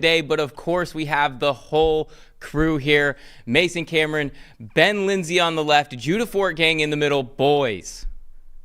Day, but of course we have the whole crew here. Mason Cameron, Ben Linsey on the left, Judah Fortgang in the middle. Boys,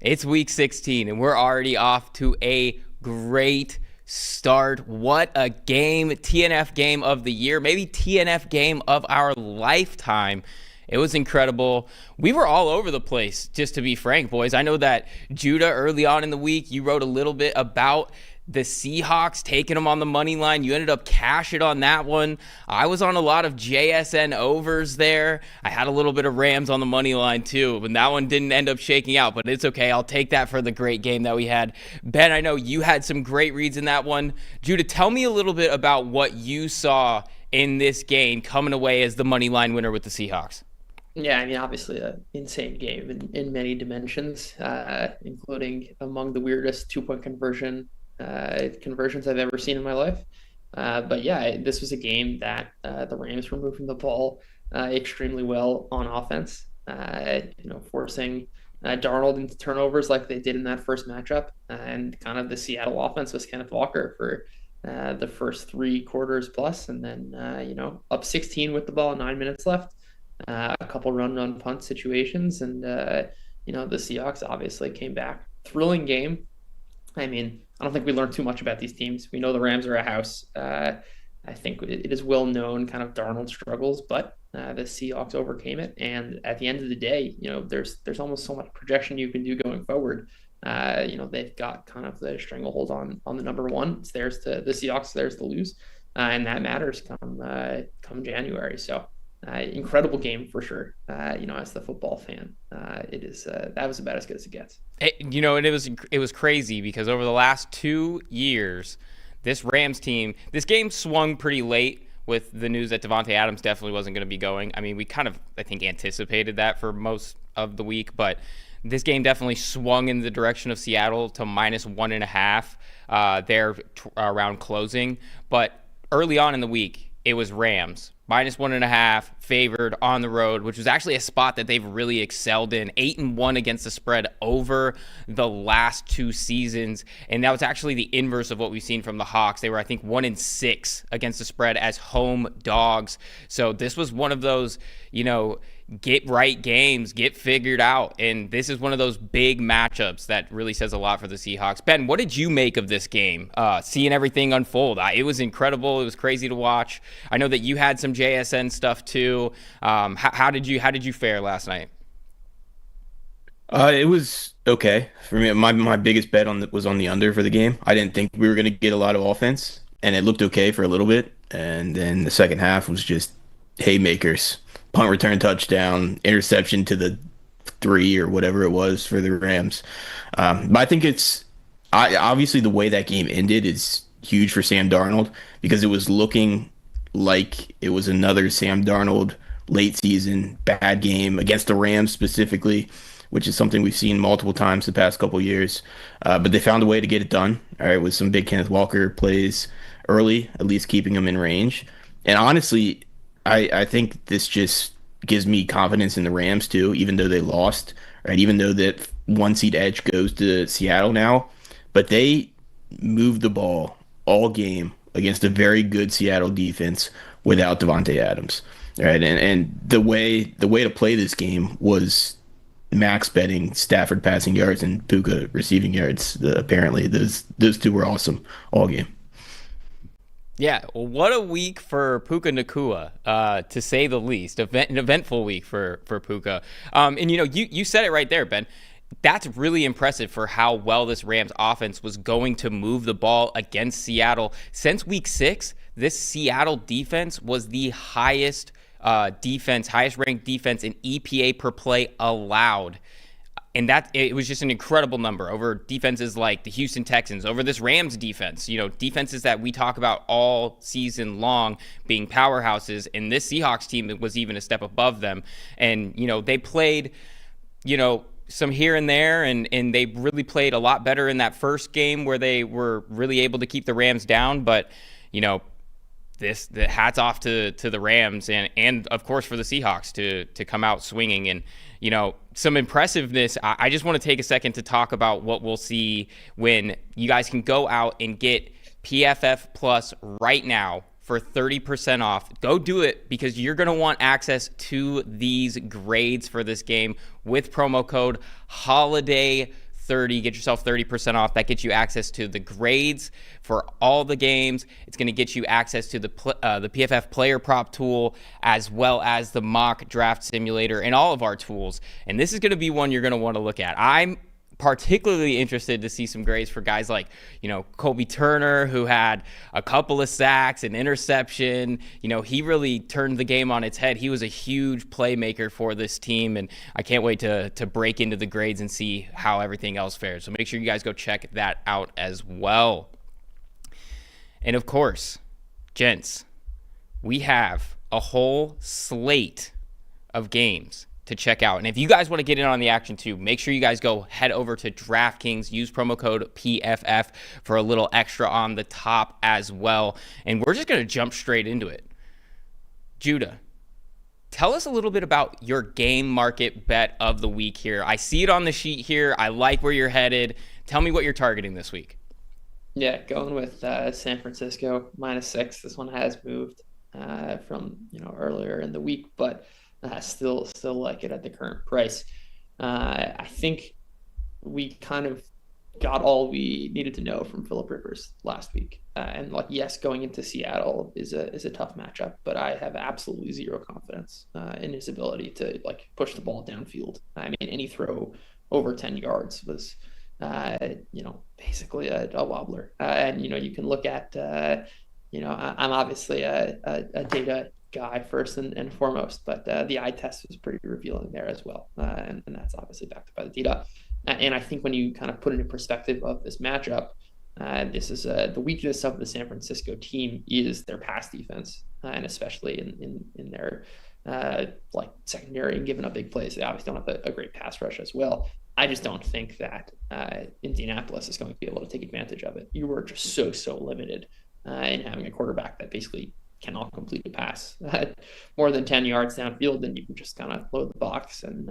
it's week 16 and we're already off to a great start. What a game. TNF game of the year, maybe TNF game of our lifetime. It was incredible. We were all over the place, just to be frank, boys. I know that Judah, early on in the week, you wrote a little bit about the Seahawks taking them on the money line. You ended up cashing on that one. I was on a lot of JSN overs there. I had a little bit of Rams on the money line too, but that one didn't end up shaking out, but it's okay. I'll take that for the great game that we had. Ben, I know you had some great reads in that one. Judah, tell me a little bit about what you saw in this game coming away as the money line winner with the Seahawks. Yeah, I mean, obviously an insane game in many dimensions, including among the weirdest two-point conversions I've ever seen in my life. But yeah, this was a game that the Rams were moving the ball extremely well on offense, forcing Darnold into turnovers like they did in that first matchup. And kind of the Seattle offense was Kenneth Walker for the first three quarters plus, and then, up 16 with the ball, 9 minutes left. A couple run punt situations, and the Seahawks obviously came back. Thrilling game. I mean, I don't think we learned too much about these teams. We know the Rams are a house. I think it is well known kind of Darnold struggles, but the Seahawks overcame it. And at the end of the day, there's almost so much projection you can do going forward. They've got kind of the stranglehold on the number one. It's theirs to the Seahawks, theirs to lose, and that matters come January. So. Incredible game for sure. As the football fan, it is that was about as good as it gets. And it was crazy because over the last 2 years, this Rams team, this game swung pretty late with the news that Davante Adams definitely wasn't going to be going. I mean, we kind of, I think, anticipated that for most of the week, but this game definitely swung in the direction of Seattle to -1.5 there around closing. But early on in the week, it was Rams -1.5 favored on the road, which was actually a spot that they've really excelled in. 8-1 against the spread over the last 2 seasons, and that was actually the inverse of what we've seen from the Hawks. They were, I think, 1-6 against the spread as home dogs. So this was one of those, get right games, get figured out, and this is one of those big matchups that really says a lot for the Seahawks. Ben, what did you make of this game? Seeing everything unfold, it was incredible. It was crazy to watch. I know that you had some JSN stuff too. How did you fare last night? It was okay for me. My biggest bet was on the under for the game. I didn't think we were going to get a lot of offense, and it looked okay for a little bit, and then the second half was just haymakers. Punt return touchdown, interception to the 3 or whatever it was for the Rams. But I think obviously the way that game ended is huge for Sam Darnold because it was looking like it was another Sam Darnold late season bad game against the Rams specifically, which is something we've seen multiple times the past couple years. But they found a way to get it done, all right, with some big Kenneth Walker plays early, at least keeping him in range. And honestly, I think this just gives me confidence in the Rams too, even though they lost, right? Even though that 1-seed edge goes to Seattle now, but they moved the ball all game against a very good Seattle defense without Davante Adams, right? And the way to play this game was max betting Stafford passing yards and Puka receiving yards. Apparently, those two were awesome all game. Yeah, well, what a week for Puka Nacua, to say the least. An eventful week for Puka. And you said it right there, Ben. That's really impressive for how well this Rams offense was going to move the ball against Seattle. Since week 6, this Seattle defense was the highest ranked defense in EPA per play allowed. And it was just an incredible number over defenses like the Houston Texans, over this Rams defense, defenses that we talk about all season long being powerhouses. And this Seahawks team was even a step above them. And, they played, some here and there, and they really played a lot better in that first game where they were really able to keep the Rams down. But, the hats off to the Rams and of course for the Seahawks to come out swinging and some impressiveness. I just want to take a second to talk about what we'll see when you guys can go out and get PFF Plus right now for 30% off. Go do it because you're going to want access to these grades for this game with promo code HOLIDAY30. Get yourself 30% off. That gets you access to the grades for all the games. It's going to get you access to the PFF player prop tool, as well as the mock draft simulator and all of our tools. And this is going to be one you're going to want to look at. I'm particularly interested to see some grades for guys like, Colby Turner, who had a couple of sacks, an interception. He really turned the game on its head. He was a huge playmaker for this team, and I can't wait to break into the grades and see how everything else fares. So make sure you guys go check that out as well. And of course, gents, we have a whole slate of games to check out. And if you guys want to get in on the action too, make sure you guys go head over to DraftKings, use promo code PFF for a little extra on the top as well. And we're just going to jump straight into it. Judah, tell us a little bit about your game market bet of the week here. I see it on the sheet here. I like where you're headed. Tell me what you're targeting this week. Yeah, going with San Francisco -6. This one has moved from earlier in the week, but still like it at the current price. I think we kind of got all we needed to know from Phillip Rivers last week. And yes, going into Seattle is a tough matchup, but I have absolutely zero confidence in his ability to push the ball downfield. I mean, any throw over 10 yards was basically a wobbler. And you can look at I'm obviously a data guy first and foremost, but the eye test was pretty revealing there as well, and that's obviously backed up by the data. And I think when you kind of put it in perspective of this matchup, this is the weakness of the San Francisco team is their pass defense, and especially in their secondary and giving up big plays. They obviously don't have a great pass rush as well. I just don't think that Indianapolis is going to be able to take advantage of it. You were just so limited in having a quarterback that basically cannot complete a pass more than 10 yards downfield, then you can just kind of load the box and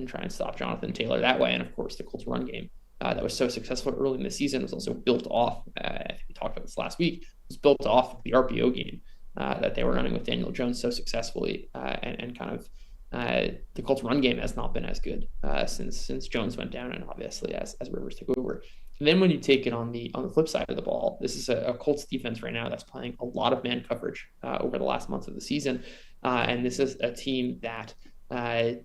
try and stop Jonathan Taylor that way. And of course, the Colts run game that was so successful early in the season was also built off, I think we talked about this last week, was built off the RPO game that they were running with Daniel Jones so successfully, and kind of the Colts run game has not been as good since Jones went down, and obviously as Rivers took over. And then when you take it on the flip side of the ball, this is a Colts defense right now that's playing a lot of man coverage over the last month of the season, and this is a team that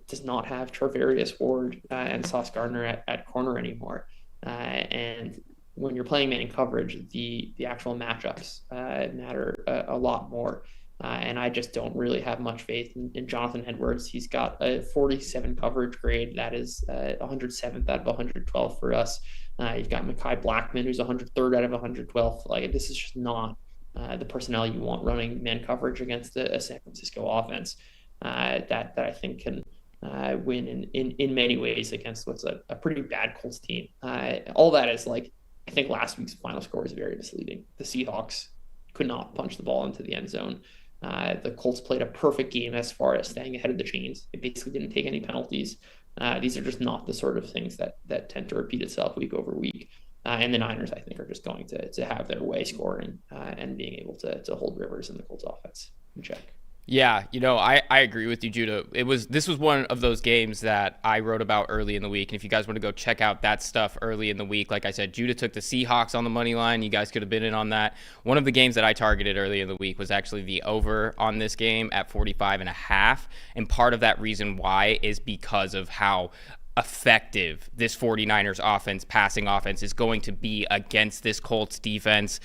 does not have Charvarius Ward and Sauce Gardner at corner anymore. And when you're playing man coverage, the actual matchups matter a lot more. And I just don't really have much faith in Jonathan Edwards. He's got a 47 coverage grade. That is 107th out of 112 for us. You've got Mekhi Blackman, who's 103rd out of 112. This is just not the personnel you want running man coverage against a San Francisco offense that I think can win in many ways against what's a pretty bad Colts team. All that is I think last week's final score is very misleading. The Seahawks could not punch the ball into the end zone. The Colts played a perfect game as far as staying ahead of the chains. They basically didn't take any penalties. These are just not the sort of things that tend to repeat itself week over week. And the Niners, I think, are just going to have their way scoring and being able to hold Rivers and the Colts offense in check. Yeah, I agree with you, Judah. This was one of those games that I wrote about early in the week. And if you guys want to go check out that stuff early in the week, like I said, Judah took the Seahawks on the money line. You guys could have been in on that. One of the games that I targeted early in the week was actually the over on this game at 45.5. And part of that reason why is because of how effective this 49ers offense, passing offense, is going to be against this Colts defense.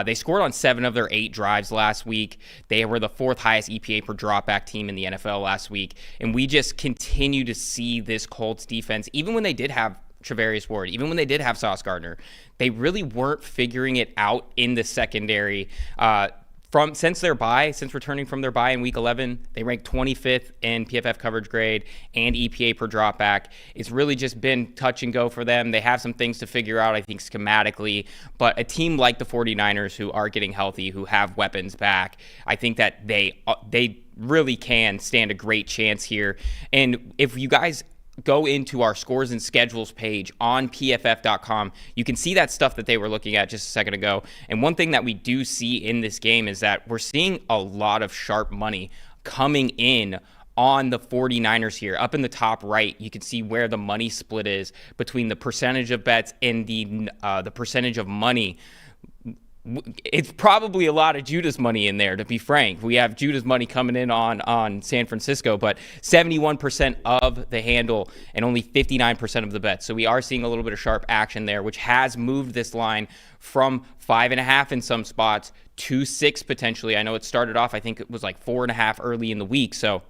They scored on 7 of their 8 drives last week. They were the 4th highest EPA per dropback team in the NFL last week. And we just continue to see this Colts defense, even when they did have Charvarius Ward, even when they did have Sauce Gardner, they really weren't figuring it out in the secondary. Since returning from their bye in week 11, they ranked 25th in PFF coverage grade and EPA per dropback. It's really just been touch and go for them. They have some things to figure out, I think, schematically, but a team like the 49ers, who are getting healthy, who have weapons back, I think that they really can stand a great chance here. And if you guys go into our scores and schedules page on pff.com, you can see that stuff that they were looking at just a second ago. And one thing that we do see in this game is that we're seeing a lot of sharp money coming in on the 49ers here. Up in the top right, you can see where the money split is between the percentage of bets and the percentage of money. It's probably a lot of Judah's money in there, to be frank. We have Judah's money coming in on San Francisco, but 71% of the handle and only 59% of the bets. So we are seeing a little bit of sharp action there, which has moved this line from 5.5 in some spots to 6 potentially. I know it started off, I think it was like 4.5 early in the week. So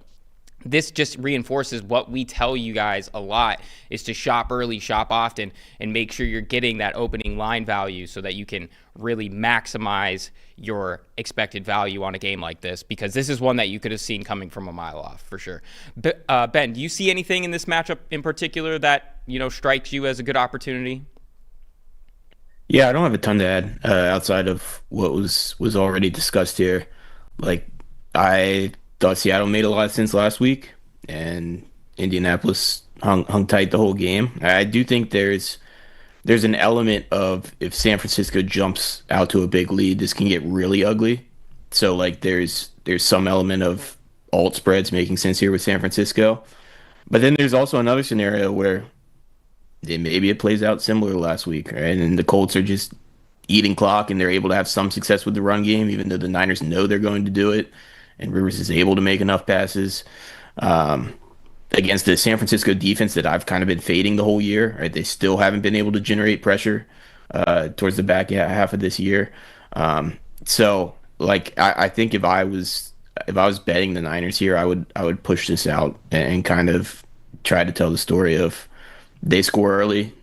this just reinforces what we tell you guys a lot, is to shop early, shop often, and make sure you're getting that opening line value so that you can really maximize your expected value on a game like this, because this is one that you could have seen coming from a mile off for sure. But, Ben, do you see anything in this matchup in particular that, strikes you as a good opportunity? Yeah, I don't have a ton to add outside of what was already discussed here. Like, I thought Seattle made a lot of sense last week, and Indianapolis hung tight the whole game. I do think there's an element of, if San Francisco jumps out to a big lead, this can get really ugly. So like there's some element of alt spreads making sense here with San Francisco. But then there's also another scenario where maybe it plays out similar to last week, right? And the Colts are just eating clock and they're able to have some success with the run game, even though the Niners know they're going to do it. And Rivers is able to make enough passes against the San Francisco defense that I've kind of been fading the whole year. Right, they still haven't been able to generate pressure towards the back half of this year. So, like, I think if I was betting the Niners here, I would push this out and kind of try to tell the story of they score early.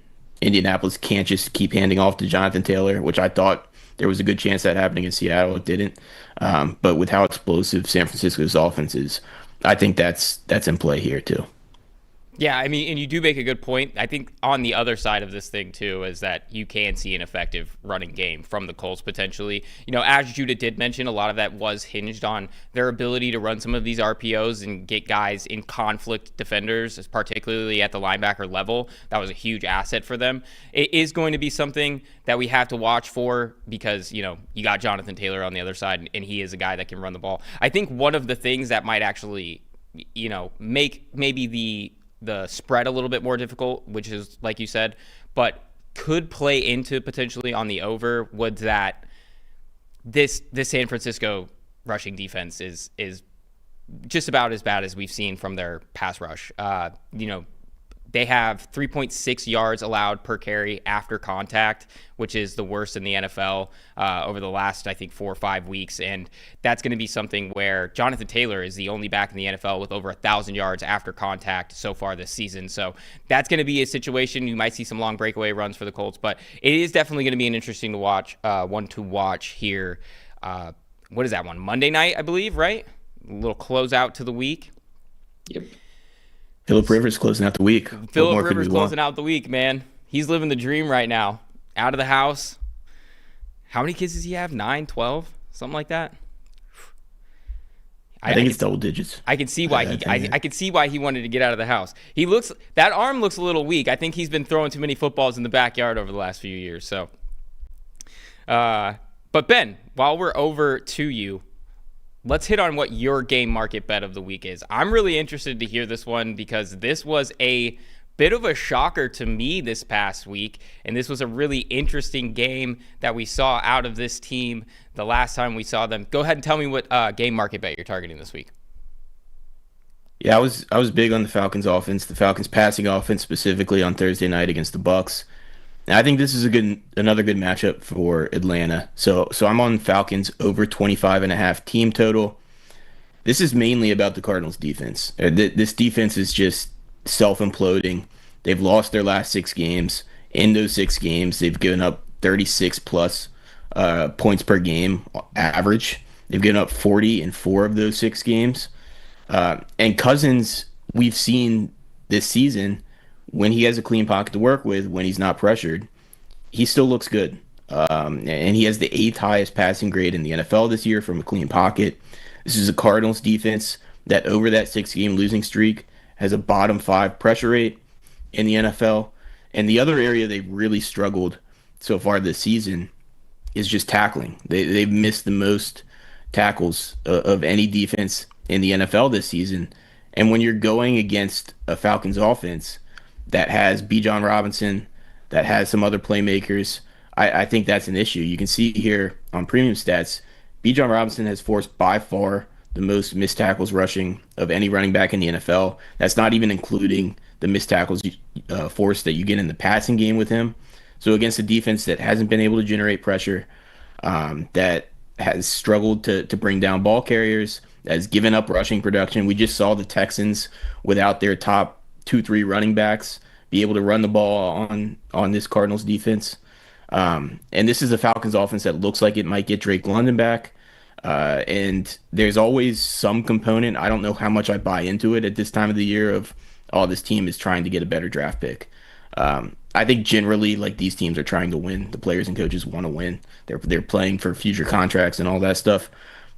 Indianapolis can't just keep handing off to Jonathan Taylor, which I thought there was a good chance that happening in Seattle. It didn't. But with how explosive San Francisco's offense is, I think that's in play here too. Yeah, I mean, and you do make a good point. I think on the other side of this thing, too, is that you can see an effective running game from the Colts potentially. As Judah did mention, a lot of that was hinged on their ability to run some of these RPOs and get guys in conflict defenders, particularly at the linebacker level. That was a huge asset for them. It is going to be something that we have to watch for because, you got Jonathan Taylor on the other side, and he is a guy that can run the ball. I think one of the things that might actually, make maybe the spread a little bit more difficult, which is, like you said, but could play into potentially on the over, would that this San Francisco rushing defense is just about as bad as we've seen from their pass rush. They have 3.6 yards allowed per carry after contact, which is the worst in the NFL over the last, I think, 4 or 5 weeks. And that's going to be something where Jonathan Taylor is the only back in the NFL with over 1,000 yards after contact so far this season. So that's going to be a situation. You might see some long breakaway runs for the Colts, but it is definitely going to be an interesting one to watch here. What is that one? Monday night, I believe, right? A little closeout to the week. Yep. Phillip Rivers closing out the week. Phillip Rivers closing out the week, man. He's living the dream right now. Out of the house. How many kids does he have? 9, 12? Something like that? I think it's double digits. I can see why I can see why he wanted to get out of the house. That arm looks a little weak. I think he's been throwing too many footballs in the backyard over the last few years. So, but Ben, while we're over to you, let's hit on what your game market bet of the week is. I'm really interested to hear this one because this was a bit of a shocker to me this past week, and this was a really interesting game that we saw out of this team the last time we saw them. Go ahead and tell me what game market bet you're targeting this week. Yeah, I was big on the Falcons offense, the Falcons passing offense specifically on Thursday night against the Bucs. And I think this is another good matchup for Atlanta. So I'm on Falcons over 25.5 team total. This is mainly about the Cardinals defense. This defense is just self-imploding. They've lost their last 6 games. In those 6 games, they've given up 36 plus points per game average. They've given up 40 in 4 of those 6 games. And Cousins, we've seen this season, when he has a clean pocket to work with, when he's not pressured, he still looks good. And he has the 8th highest passing grade in the NFL this year from a clean pocket. This is a Cardinals defense that over that 6-game losing streak has a bottom 5 pressure rate in the NFL. And the other area they've really struggled so far this season is just tackling. They've missed the most tackles of any defense in the NFL this season. And when you're going against a Falcons offense that has Bijan Robinson, that has some other playmakers, I think that's an issue. You can see here on premium stats, Bijan Robinson has forced by far the most missed tackles rushing of any running back in the NFL. That's not even including the missed tackles forced that you get in the passing game with him. So against a defense that hasn't been able to generate pressure, that has struggled to bring down ball carriers, that has given up rushing production. We just saw the Texans without their top 2-3 running backs be able to run the ball on this Cardinals defense. And this is a Falcons offense that looks like it might get Drake London back. And there's always some component. I don't know how much I buy into it at this time of the year of, oh, this team is trying to get a better draft pick. I think generally, like, these teams are trying to win. The players and coaches want to win. They're playing for future contracts and all that stuff.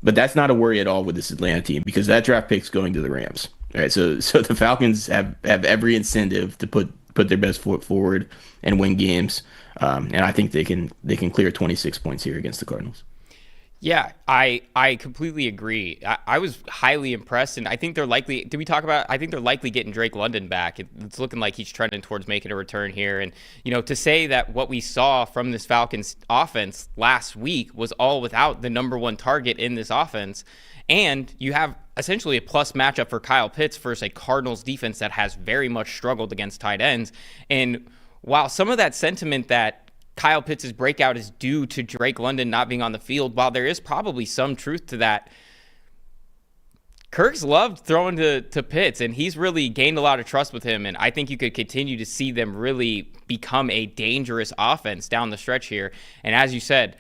But that's not a worry at all with this Atlanta team because that draft pick's going to the Rams. All right, so the Falcons have every incentive to put their best foot forward and win games. And I think they can clear 26 points here against the Cardinals. Yeah, I completely agree. I was highly impressed, and I think they're likely. Did we talk about? I think they're likely getting Drake London back. It's looking like he's trending towards making a return here. And to say that what we saw from this Falcons offense last week was all without the number one target in this offense, and you have essentially a plus matchup for Kyle Pitts versus a Cardinals defense that has very much struggled against tight ends. And while some of that sentiment that Kyle Pitts' breakout is due to Drake London not being on the field, while there is probably some truth to that, Kirk's loved throwing to Pitts, and he's really gained a lot of trust with him, and I think you could continue to see them really become a dangerous offense down the stretch here. And as you said,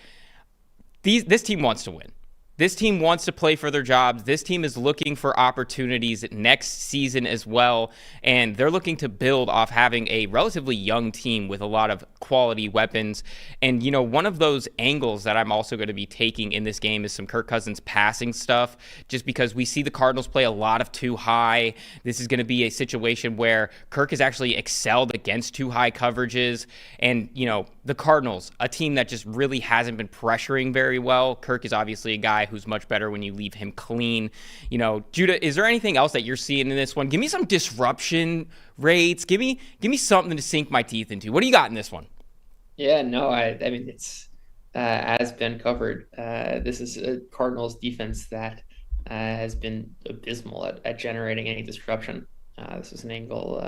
this team wants to win. This team wants to play for their jobs. This team is looking for opportunities next season as well, and they're looking to build off having a relatively young team with a lot of quality weapons. And, one of those angles that I'm also going to be taking in this game is some Kirk Cousins passing stuff, just because we see the Cardinals play a lot of too high. This is going to be a situation where Kirk has actually excelled against too high coverages. And, the Cardinals, a team that just really hasn't been pressuring very well. Kirk is obviously a guy who's much better when you leave him clean. Judah, is there anything else that you're seeing in this one? Give me some disruption rates. Give me something to sink my teeth into. What do you got in this one? Yeah, no, I mean, it's as Ben covered. This is a Cardinals defense that has been abysmal at generating any disruption. This is an angle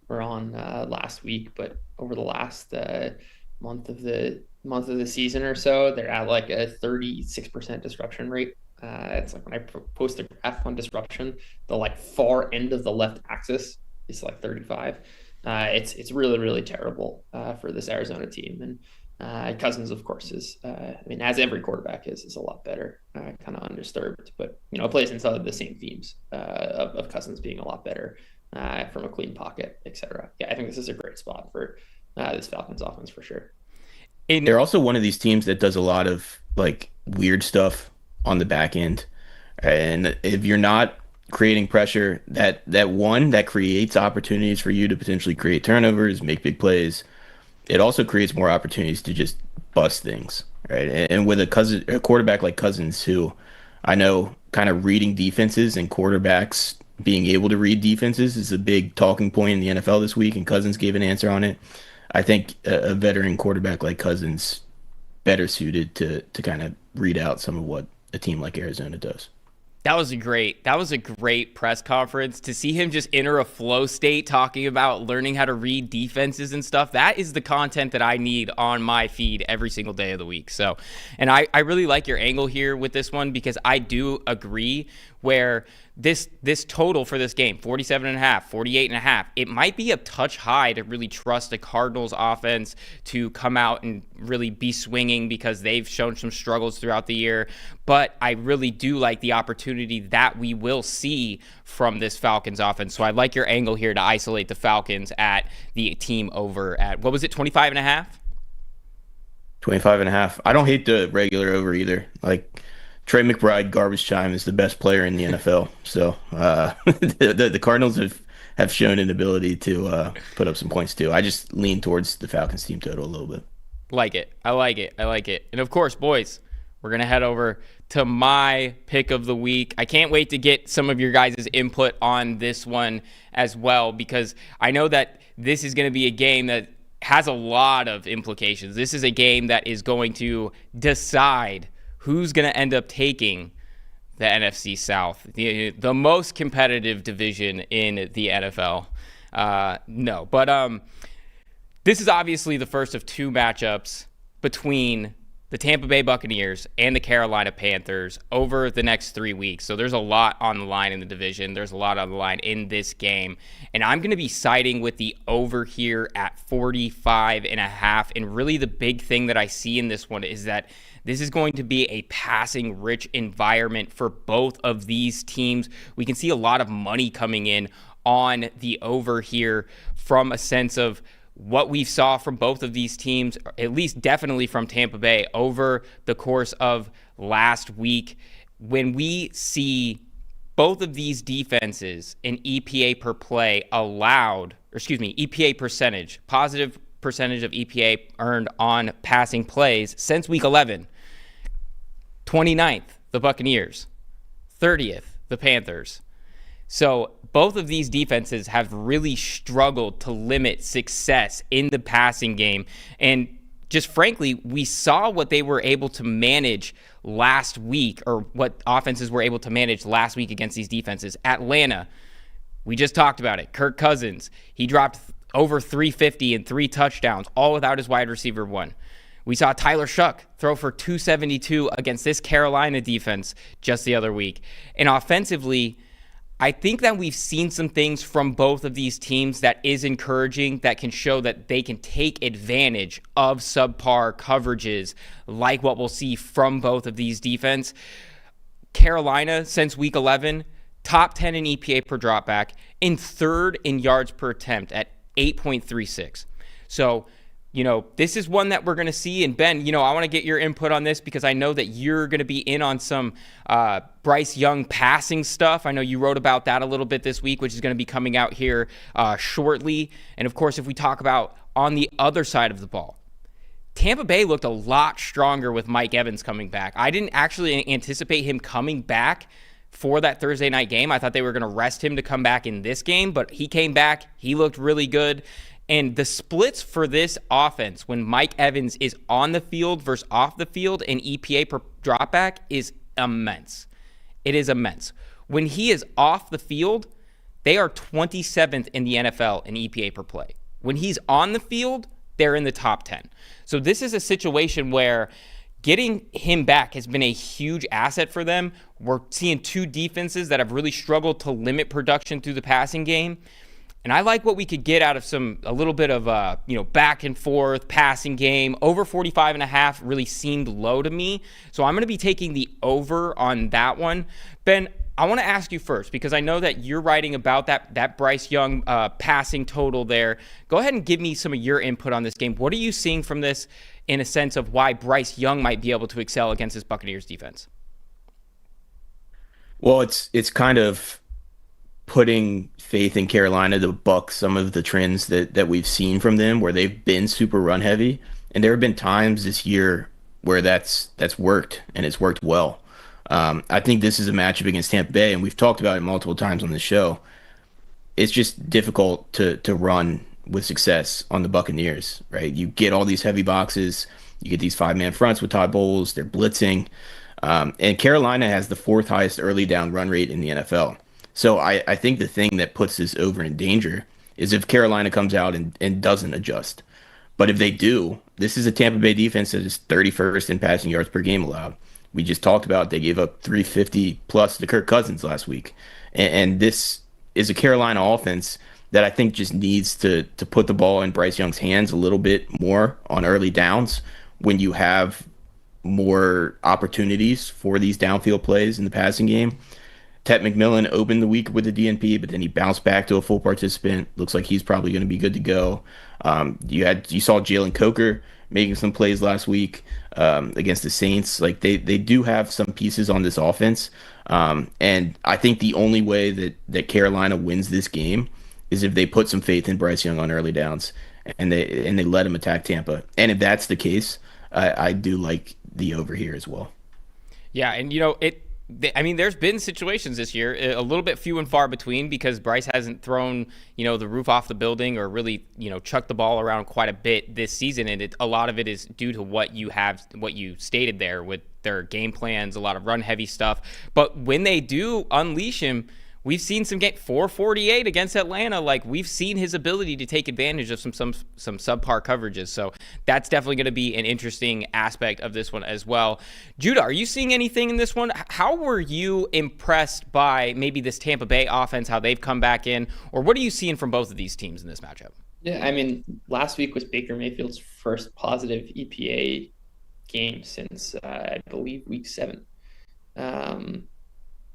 we're on last week, but over the last month of the season or so, they're at like a 36% disruption rate. It's like when I post a graph on disruption, the far end of the left axis is 35. It's really, really terrible for this Arizona team. And Cousins, of course, is as every quarterback is a lot better, kind of undisturbed, but it plays into the same themes of Cousins being a lot better from a clean pocket, etc. Yeah, I think this is a great spot for this Falcons offense for sure. And they're also one of these teams that does a lot of weird stuff on the back end. And if you're not creating pressure, that creates opportunities for you to potentially create turnovers, make big plays. It also creates more opportunities to just bust things, right? And with a quarterback like Cousins, who I know kind of reading defenses and quarterbacks being able to read defenses is a big talking point in the NFL this week, and Cousins gave an answer on it. I think a veteran quarterback like Cousins better suited to kind of read out some of what a team like Arizona does. That was a great press conference to see him just enter a flow state talking about learning how to read defenses and stuff. That is the content that I need on my feed every single day of the week. So, and I really like your angle here with this one because I do agree where this total for this game, 47.5, 48.5, it might be a touch high to really trust the Cardinals offense to come out and really be swinging because they've shown some struggles throughout the year. But I really do like the opportunity that we will see from this Falcons offense. So I like your angle here to isolate the Falcons at the team over at, what was it, 25.5? 25.5. I don't hate the regular over either. Trey McBride, garbage time, is the best player in the NFL. So the Cardinals have shown an ability to put up some points too. I just lean towards the Falcons team total a little bit. Like it. I like it. I like it. And of course, boys, we're going to head over to my pick of the week. I can't wait to get some of your guys' input on this one as well, because I know that this is going to be a game that has a lot of implications. This is a game that is going to decide who's going to end up taking the NFC South, the most competitive division in the NFL. This is obviously the first of two matchups between the Tampa Bay Buccaneers and the Carolina Panthers over the next 3 weeks. So there's a lot on the line in the division. There's a lot on the line in this game. And I'm going to be siding with the over here at 45.5. And really the big thing that I see in this one is that this is going to be a passing-rich environment for both of these teams. We can see a lot of money coming in on the over here from a sense of what we saw from both of these teams, at least definitely from Tampa Bay over the course of last week. When we see both of these defenses in EPA per play EPA percentage, positive percentage of EPA earned on passing plays since week 11. 29th, the Buccaneers. 30th, the Panthers. So both of these defenses have really struggled to limit success in the passing game. And just frankly, we saw what they were able to manage last week, or what offenses were able to manage last week against these defenses. Atlanta, we just talked about it. Kirk Cousins, he dropped over 350 and 3 touchdowns, all without his wide receiver one. We saw Tyler Shuck throw for 272 against this Carolina defense just the other week. And offensively, I think that we've seen some things from both of these teams that is encouraging, that can show that they can take advantage of subpar coverages like what we'll see from both of these defense. Carolina, since week 11, top 10 in EPA per dropback, and third in yards per attempt at 8.36. So, this is one that we're going to see. And Ben, I want to get your input on this because I know that you're going to be in on some Bryce Young passing stuff. I know you wrote about that a little bit this week, which is going to be coming out here shortly. And of course, if we talk about on the other side of the ball, Tampa Bay looked a lot stronger with Mike Evans coming back. I didn't actually anticipate him coming back for that Thursday night game. I thought they were going to rest him to come back in this game, but he came back. He looked really good. And the splits for this offense when Mike Evans is on the field versus off the field in EPA per dropback is immense. It is immense. When he is off the field, they are 27th in the NFL in EPA per play. When he's on the field, they're in the top 10. So this is a situation where getting him back has been a huge asset for them. We're seeing two defenses that have really struggled to limit production through the passing game. And I like what we could get out of a little bit of back and forth passing game. Over 45.5 really seemed low to me. So I'm going to be taking the over on that one. Ben, I want to ask you first, because I know that you're writing about that Bryce Young passing total there. Go ahead and give me some of your input on this game. What are you seeing from this in a sense of why Bryce Young might be able to excel against this Buccaneers defense? Well, it's kind of putting faith in Carolina to buck some of the trends that we've seen from them, where they've been super run heavy. And there have been times this year where that's worked, and it's worked well. I think this is a matchup against Tampa Bay, and we've talked about it multiple times on the show. It's just difficult to run with success on the Buccaneers, right? You get all these heavy boxes, you get these 5-man fronts with Todd Bowles, they're blitzing. And Carolina has the 4th highest early down run rate in the NFL. So I think the thing that puts this over in danger is if Carolina comes out and doesn't adjust. But if they do, this is a Tampa Bay defense that is 31st in passing yards per game allowed. We just talked about they gave up 350 plus to Kirk Cousins last week. And this is a Carolina offense that I think just needs to put the ball in Bryce Young's hands a little bit more on early downs when you have more opportunities for these downfield plays in the passing game. Ted McMillan opened the week with a DNP, but then he bounced back to a full participant. Looks like he's probably going to be good to go. You saw Jalen Coker making some plays last week against the Saints. Like they do have some pieces on this offense, and I think the only way that Carolina wins this game is if they put some faith in Bryce Young on early downs and they let him attack Tampa. And if that's the case, I do like the over here as well. Yeah, and there's been situations this year, a little bit few and far between, because Bryce hasn't thrown, the roof off the building or really, chucked the ball around quite a bit this season. And a lot of it is due to what you stated there with their game plans, a lot of run heavy stuff. But when they do unleash him, we've seen some 448 against Atlanta. Like, we've seen his ability to take advantage of some subpar coverages. So that's definitely going to be an interesting aspect of this one as well. Judah, are you seeing anything in this one? How were you impressed by maybe this Tampa Bay offense, how they've come back in, or what are you seeing from both of these teams in this matchup? Yeah, I mean, last week was Baker Mayfield's first positive EPA game since, I believe, week 7.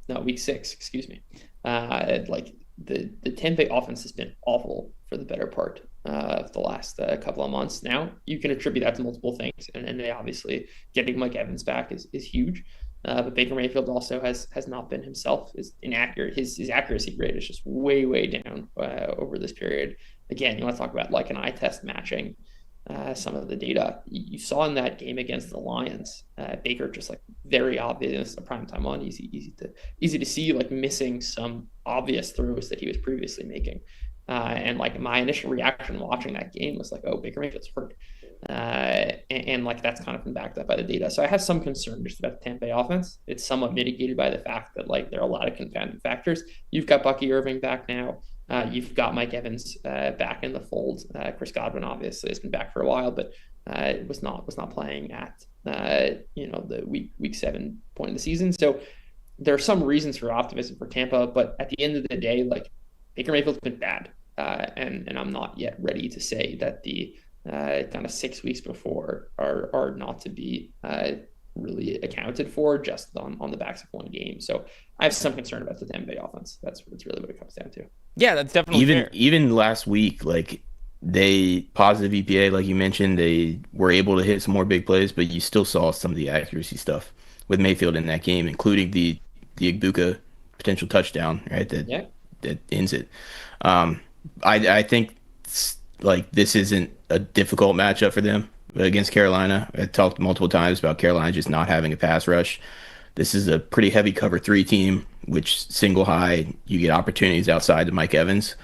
No, week 6, excuse me. Like the Tampa Bay offense has been awful for the better part of the last couple of months. Now you can attribute that to multiple things, and they obviously getting Mike Evans back is huge. But Baker Mayfield also has not been himself. Is inaccurate. His accuracy rate is just way down over this period. Again, you want to talk about like an eye test matching some of the data you saw in that game against the Lions. Baker just like very obvious, a primetime on, easy to see, like missing some obvious throws that he was previously making. And like my initial reaction watching that game was like, oh, Baker Mayfield's hurt. And like that's kind of been backed up by the data. So I have some concern just about the Tampa Bay offense. It's somewhat mitigated by the fact that like there are a lot of confounding factors. You've got Bucky Irving back now. You've got Mike Evans back in the fold. Chris Godwin obviously has been back for a while, but was not playing at the week 7 point in the season. So there are some reasons for optimism for Tampa, but at the end of the day, like Baker Mayfield's been bad, and I'm not yet ready to say that the kind of 6 weeks before are not to be really accounted for just on the backs of one game. So I have some concern about the Tampa Bay offense. That's really what it comes down to. Yeah, that's definitely fair. Even last week, like they positive EPA, like you mentioned, they were able to hit some more big plays, but you still saw some of the accuracy stuff with Mayfield in that game, including the Igbuka potential touchdown, right? That ends it. I think like this isn't a difficult matchup for them against Carolina. I talked multiple times about Carolina just not having a pass rush. This is a pretty heavy cover 3 team, which single high, you get opportunities outside of Mike Evans.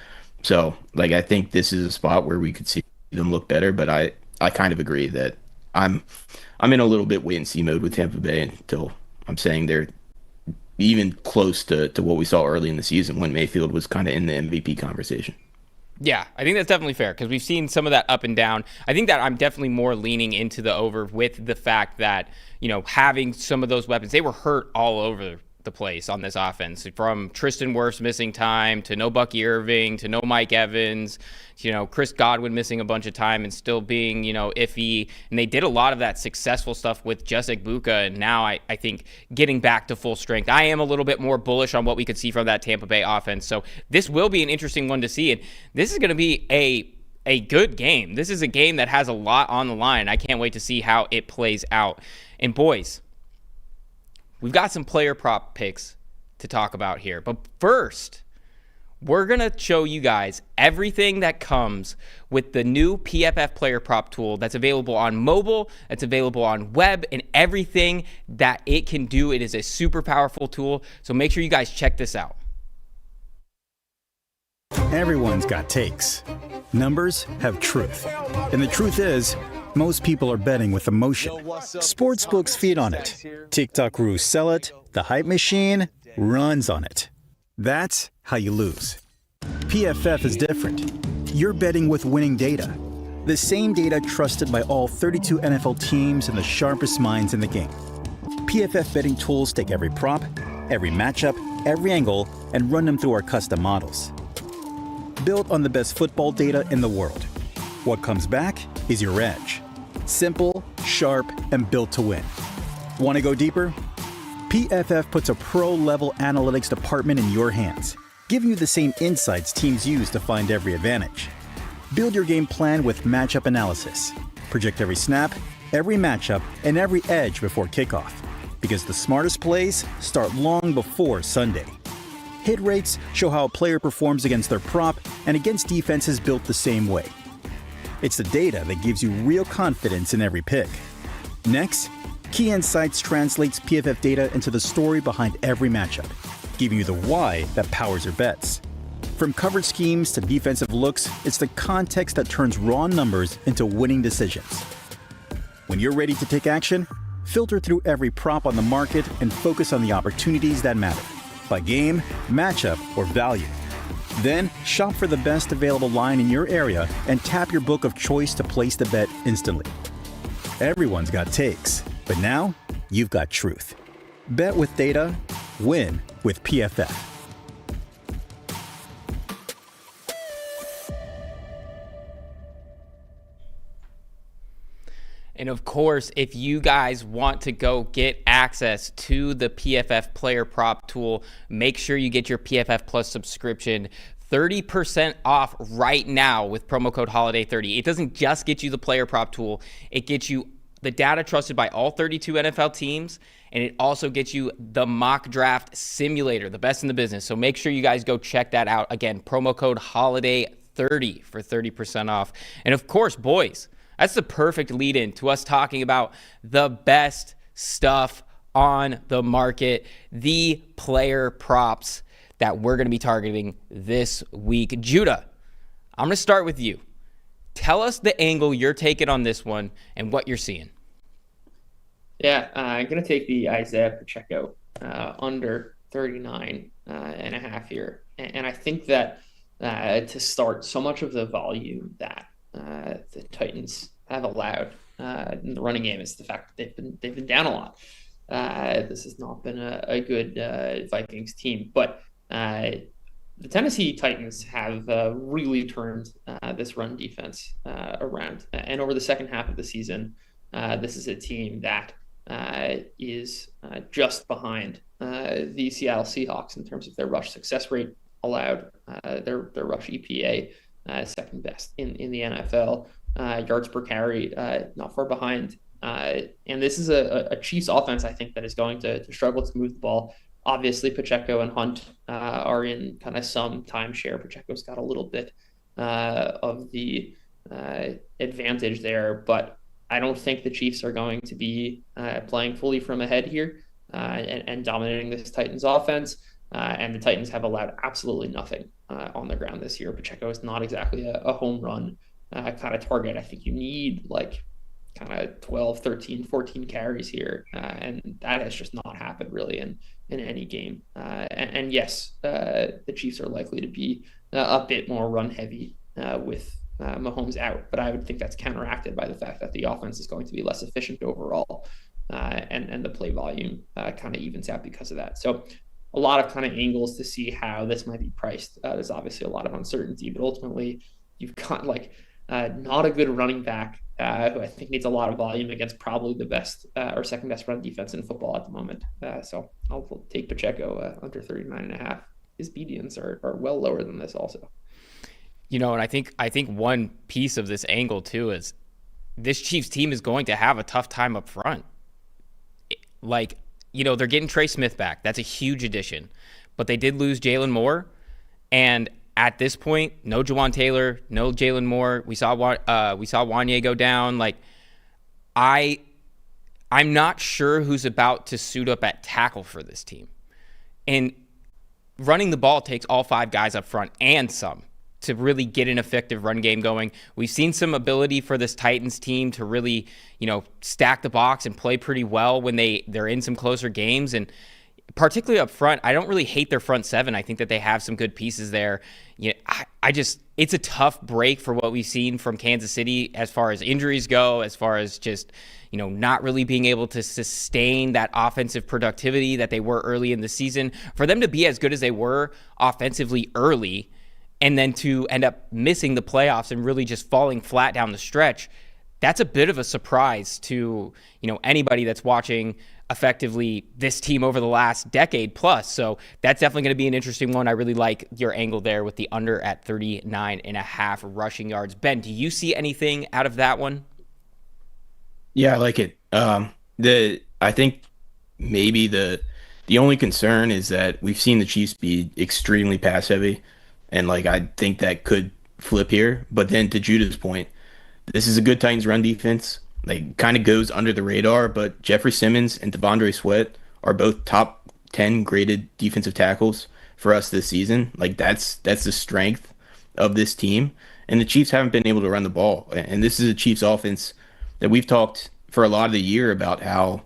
So, like, I think this is a spot where we could see them look better, but I kind of agree that I'm in a little bit wait and see mode with Tampa Bay until I'm saying they're even close to what we saw early in the season when Mayfield was kind of in the MVP conversation. Yeah, I think that's definitely fair because we've seen some of that up and down. I think that I'm definitely more leaning into the over with the fact that, having some of those weapons, they were hurt all over the place on this offense, from Tristan Wirfs missing time to no Bucky Irving to no Mike Evans, Chris Godwin missing a bunch of time and still being, iffy. And they did a lot of that successful stuff with just Igbuka. And now I think getting back to full strength, I am a little bit more bullish on what we could see from that Tampa Bay offense. So this will be an interesting one to see. And this is going to be a good game. This is a game that has a lot on the line. I can't wait to see how it plays out. And boys, we've got some player prop picks to talk about here. But first, we're going to show you guys everything that comes with the new PFF player prop tool that's available on mobile, that's available on web, and everything that it can do. It is a super powerful tool. So make sure you guys check this out. Everyone's got takes. Numbers have truth. And the truth is, most people are betting with emotion. Sportsbooks feed on it. TikTok gurus sell it. The hype machine runs on it. That's how you lose. PFF is different. You're betting with winning data. The same data trusted by all 32 NFL teams and the sharpest minds in the game. PFF betting tools take every prop, every matchup, every angle, and run them through our custom models. Built on the best football data in the world. What comes back is your edge. Simple, sharp, and built to win. Want to go deeper? PFF puts a pro-level analytics department in your hands, giving you the same insights teams use to find every advantage. Build your game plan with matchup analysis. Project every snap, every matchup, and every edge before kickoff. Because the smartest plays start long before Sunday. Hit rates show how a player performs against their prop and against defenses built the same way. It's the data that gives you real confidence in every pick. Next, Key Insights translates PFF data into the story behind every matchup, giving you the why that powers your bets. From coverage schemes to defensive looks, it's the context that turns raw numbers into winning decisions. When you're ready to take action, filter through every prop on the market and focus on the opportunities that matter, by game, matchup, or value. Then, shop for the best available line in your area and tap your book of choice to place the bet instantly. Everyone's got takes, but now you've got truth. Bet with data, win with PFF. And of course, if you guys want to go get access to the PFF player prop tool, make sure you get your PFF Plus subscription 30% off right now with promo code HOLIDAY30. It doesn't just get you the player prop tool, it gets you the data trusted by all 32 NFL teams, and it also gets you the mock draft simulator, the best in the business. So make sure you guys go check that out. Again, promo code HOLIDAY30 for 30% off. And of course, boys, that's the perfect lead in to us talking about the best stuff on the market, the player props that we're going to be targeting this week. Judah, I'm going to start with you. Tell us the angle you're taking on this one and what you're seeing. Yeah, I'm going to take the Isaiah Pacheco under 39 and a half here. And I think that to start, so much of the volume that the Titans have allowed in the running game is the fact that they've been down a lot. This has not been a good Vikings team, but the Tennessee Titans have really turned this run defense around. And over the second half of the season, this is a team that is just behind the Seattle Seahawks in terms of their rush success rate allowed, their rush EPA, second best in the NFL, yards per carry, not far behind. And this is a Chiefs offense, I think, that is going to struggle to move the ball. Obviously, Pacheco and Hunt are in kind of some timeshare. Pacheco's got a little bit of the advantage there, but I don't think the Chiefs are going to be playing fully from ahead here and dominating this Titans offense. And the Titans have allowed absolutely nothing on the ground this year. Pacheco is not exactly a home run kind of target. I think you need like kind of 12, 13, 14 carries here. And that has just not happened really in any game. And yes, the Chiefs are likely to be a bit more run heavy with Mahomes out, but I would think that's counteracted by the fact that the offense is going to be less efficient overall. And the play volume kind of evens out because of that. So a lot of kind of angles to see how this might be priced. There's obviously a lot of uncertainty, but ultimately you've got like not a good running back who I think needs a lot of volume against probably the best or second best run defense in football at the moment. So I'll take Pacheco under 39.5. His medians are well lower than this also. You know, and I think one piece of this angle too is this Chiefs team is going to have a tough time up front. Like, you know, they're getting Trey Smith back. That's a huge addition. But they did lose Jalen Moore. And at this point, no Jawan Taylor, no Jalen Moore. We saw Wanye go down. Like, I'm not sure who's about to suit up at tackle for this team. And running the ball takes all five guys up front and some to really get an effective run game going. We've seen some ability for this Titans team to really, you know, stack the box and play pretty well when they're in some closer games. And particularly up front, I don't really hate their front seven. I think that they have some good pieces there. You know, it's a tough break for what we've seen from Kansas City as far as injuries go, as far as just, you know, not really being able to sustain that offensive productivity that they were early in the season. For them to be as good as they were offensively early and then to end up missing the playoffs and really just falling flat down the stretch, that's a bit of a surprise to, you know, anybody that's watching effectively this team over the last decade plus. So that's definitely going to be an interesting one. I really like your angle there with the under at 39.5 rushing yards. Ben, do you see anything out of that one? Yeah, I like it. I think maybe the The only concern is that we've seen the Chiefs be extremely pass heavy, and like I think that could flip here. But then to Judah's point, this is a good Titans run defense. Like kind of goes under the radar, but Jeffrey Simmons and Devondre Sweat are both top 10 graded defensive tackles for us this season. Like that's the strength of this team. And the Chiefs haven't been able to run the ball. And this is a Chiefs offense that we've talked for a lot of the year about how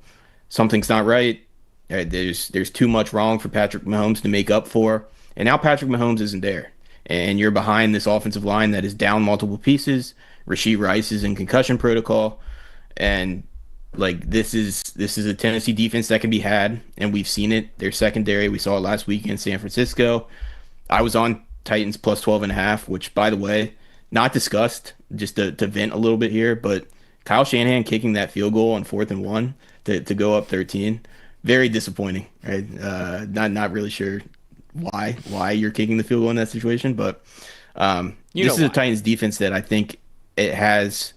something's not right. There's too much wrong for Patrick Mahomes to make up for. And now Patrick Mahomes isn't there. And you're behind this offensive line that is down multiple pieces. Rashee Rice is in concussion protocol. And like this is a Tennessee defense that can be had, and we've seen it. Their secondary, we saw it last week in San Francisco. I was on Titans plus 12.5, which by the way, not discussed, just to vent a little bit here, but Kyle Shanahan kicking that field goal on 4th and 1 to go up 13, very disappointing, right? Not really sure why you're kicking the field goal in that situation, but this is a Titans defense that I think it has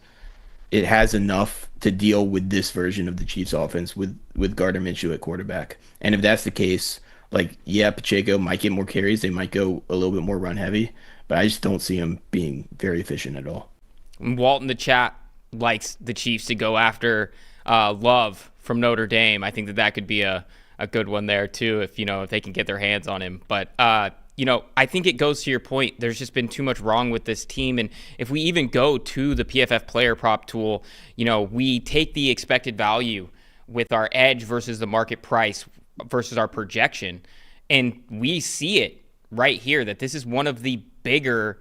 enough to deal with this version of the Chiefs offense with Gardner Minshew at quarterback. And if that's the case, like, yeah, Pacheco might get more carries. They might go a little bit more run heavy, but I just don't see him being very efficient at all. Walt in the chat likes the Chiefs to go after Love from Notre Dame. I think that could be a good one there too, if they can get their hands on him. But I think it goes to your point. There's just been too much wrong with this team. And if we even go to the PFF player prop tool, we take the expected value with our edge versus the market price versus our projection. And we see it right here that this is one of the bigger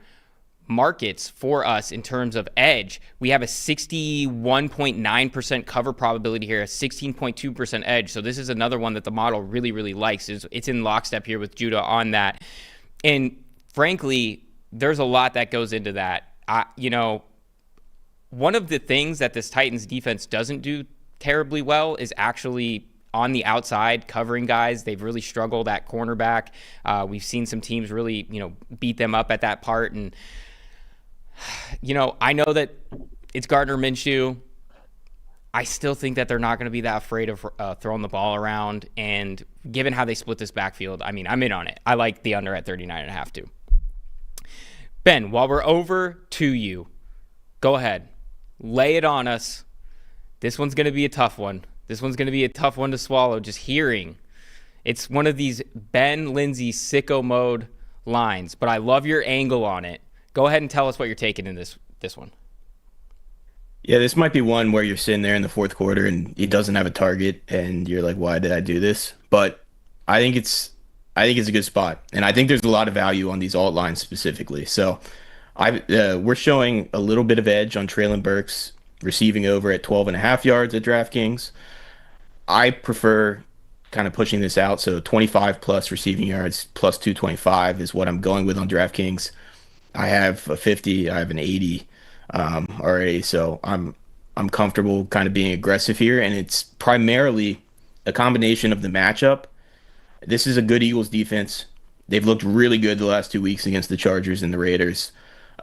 markets for us in terms of edge. We have a 61.9% cover probability here, a 16.2% edge. So this is another one that the model really, really likes. It's in lockstep here with Judah on that. And frankly, there's a lot that goes into that. One of the things that this Titans defense doesn't do terribly well is actually on the outside covering guys. They've really struggled at cornerback. We've seen some teams really, beat them up at that part. And, I know that it's Gardner Minshew. I still think that they're not going to be that afraid of throwing the ball around. And given how they split this backfield, I'm in on it. I like the under at 39.5 too. Ben, while we're over to you, go ahead. Lay it on us. This one's going to be a tough one. This one's going to be a tough one to swallow just hearing. It's one of these Ben Linsey sicko mode lines, but I love your angle on it. Go ahead and tell us what you're taking in this one. Yeah, this might be one where you're sitting there in the fourth quarter and he doesn't have a target and you're like, why did I do this? But I think it's a good spot. And I think there's a lot of value on these alt lines specifically. So we're showing a little bit of edge on Treylon Burks receiving over at 12.5 yards at DraftKings. I prefer kind of pushing this out. So 25 plus receiving yards plus 225 is what I'm going with on DraftKings. I have a 50, I have an 80 already. So I'm comfortable kind of being aggressive here. And it's primarily a combination of the matchup. This is a good Eagles defense. They've looked really good the last 2 weeks against the Chargers and the Raiders.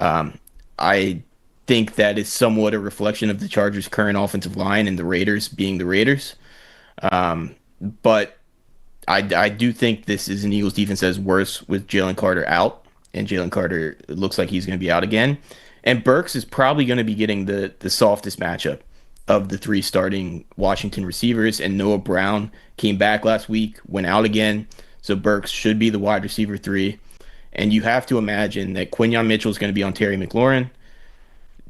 I think that is somewhat a reflection of the Chargers' current offensive line and the Raiders being the Raiders. But I do think this is an Eagles defense that is worse with Jalen Carter out, and Jalen Carter looks like he's going to be out again. And Burks is probably going to be getting the softest matchup of the three starting Washington receivers, and Noah Brown came back last week, went out again, so Burks should be the wide receiver 3. And you have to imagine that Quinyon Mitchell is going to be on Terry McLaurin.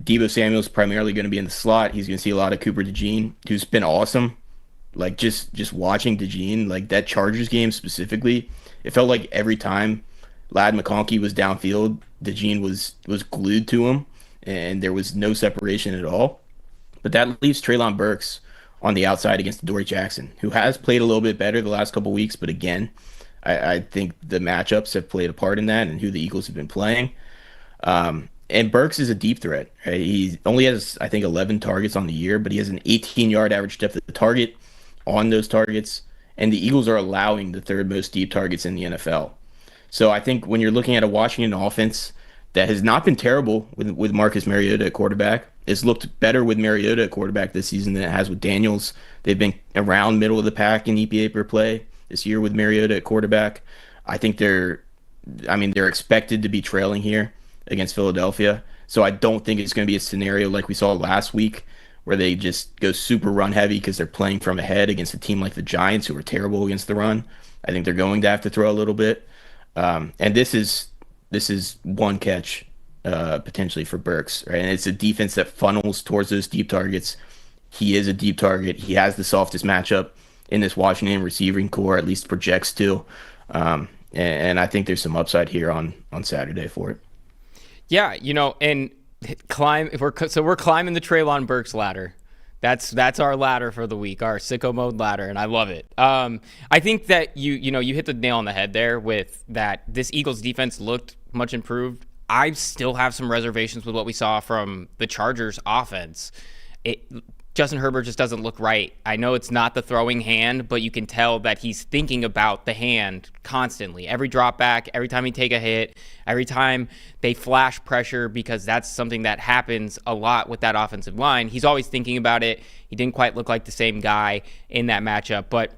Deebo Samuel's primarily going to be in the slot. He's going to see a lot of Cooper DeJean, who's been awesome. Like, just watching DeJean, like that Chargers game specifically, it felt like every time Ladd McConkey was downfield, DeJean was glued to him, and there was no separation at all. But that leaves Treylon Burks on the outside against Dory Jackson, who has played a little bit better the last couple weeks, but again, I think the matchups have played a part in that and who the Eagles have been playing. And Burks is a deep threat. Right? He only has, I think, 11 targets on the year, but he has an 18-yard average depth of the target on those targets. And the Eagles are allowing the third most deep targets in the NFL. So I think when you're looking at a Washington offense that has not been terrible with Marcus Mariota at quarterback, it's looked better with Mariota at quarterback this season than it has with Daniels. They've been around middle of the pack in EPA per play. this year with Mariota at quarterback. I think they're expected to be trailing here against Philadelphia. So I don't think it's going to be a scenario like we saw last week where they just go super run heavy because they're playing from ahead against a team like the Giants, who are terrible against the run. I think they're going to have to throw a little bit. And this is one catch potentially for Burks, right? And it's a defense that funnels towards those deep targets. He is a deep target. He has the softest matchup in this Washington receiving core, at least projects to. And I think there's some upside here on Saturday for it. Yeah, and we're climbing the Treylon Burks ladder. That's our ladder for the week, our sicko mode ladder, and I love it. I think that you hit the nail on the head there with that. This Eagles defense looked much improved. I still have some reservations with what we saw from the Chargers offense. Justin Herbert just doesn't look right. I know it's not the throwing hand, but you can tell that he's thinking about the hand constantly. Every drop back, every time he take a hit, every time they flash pressure, because that's something that happens a lot with that offensive line. He's always thinking about it. He didn't quite look like the same guy in that matchup, but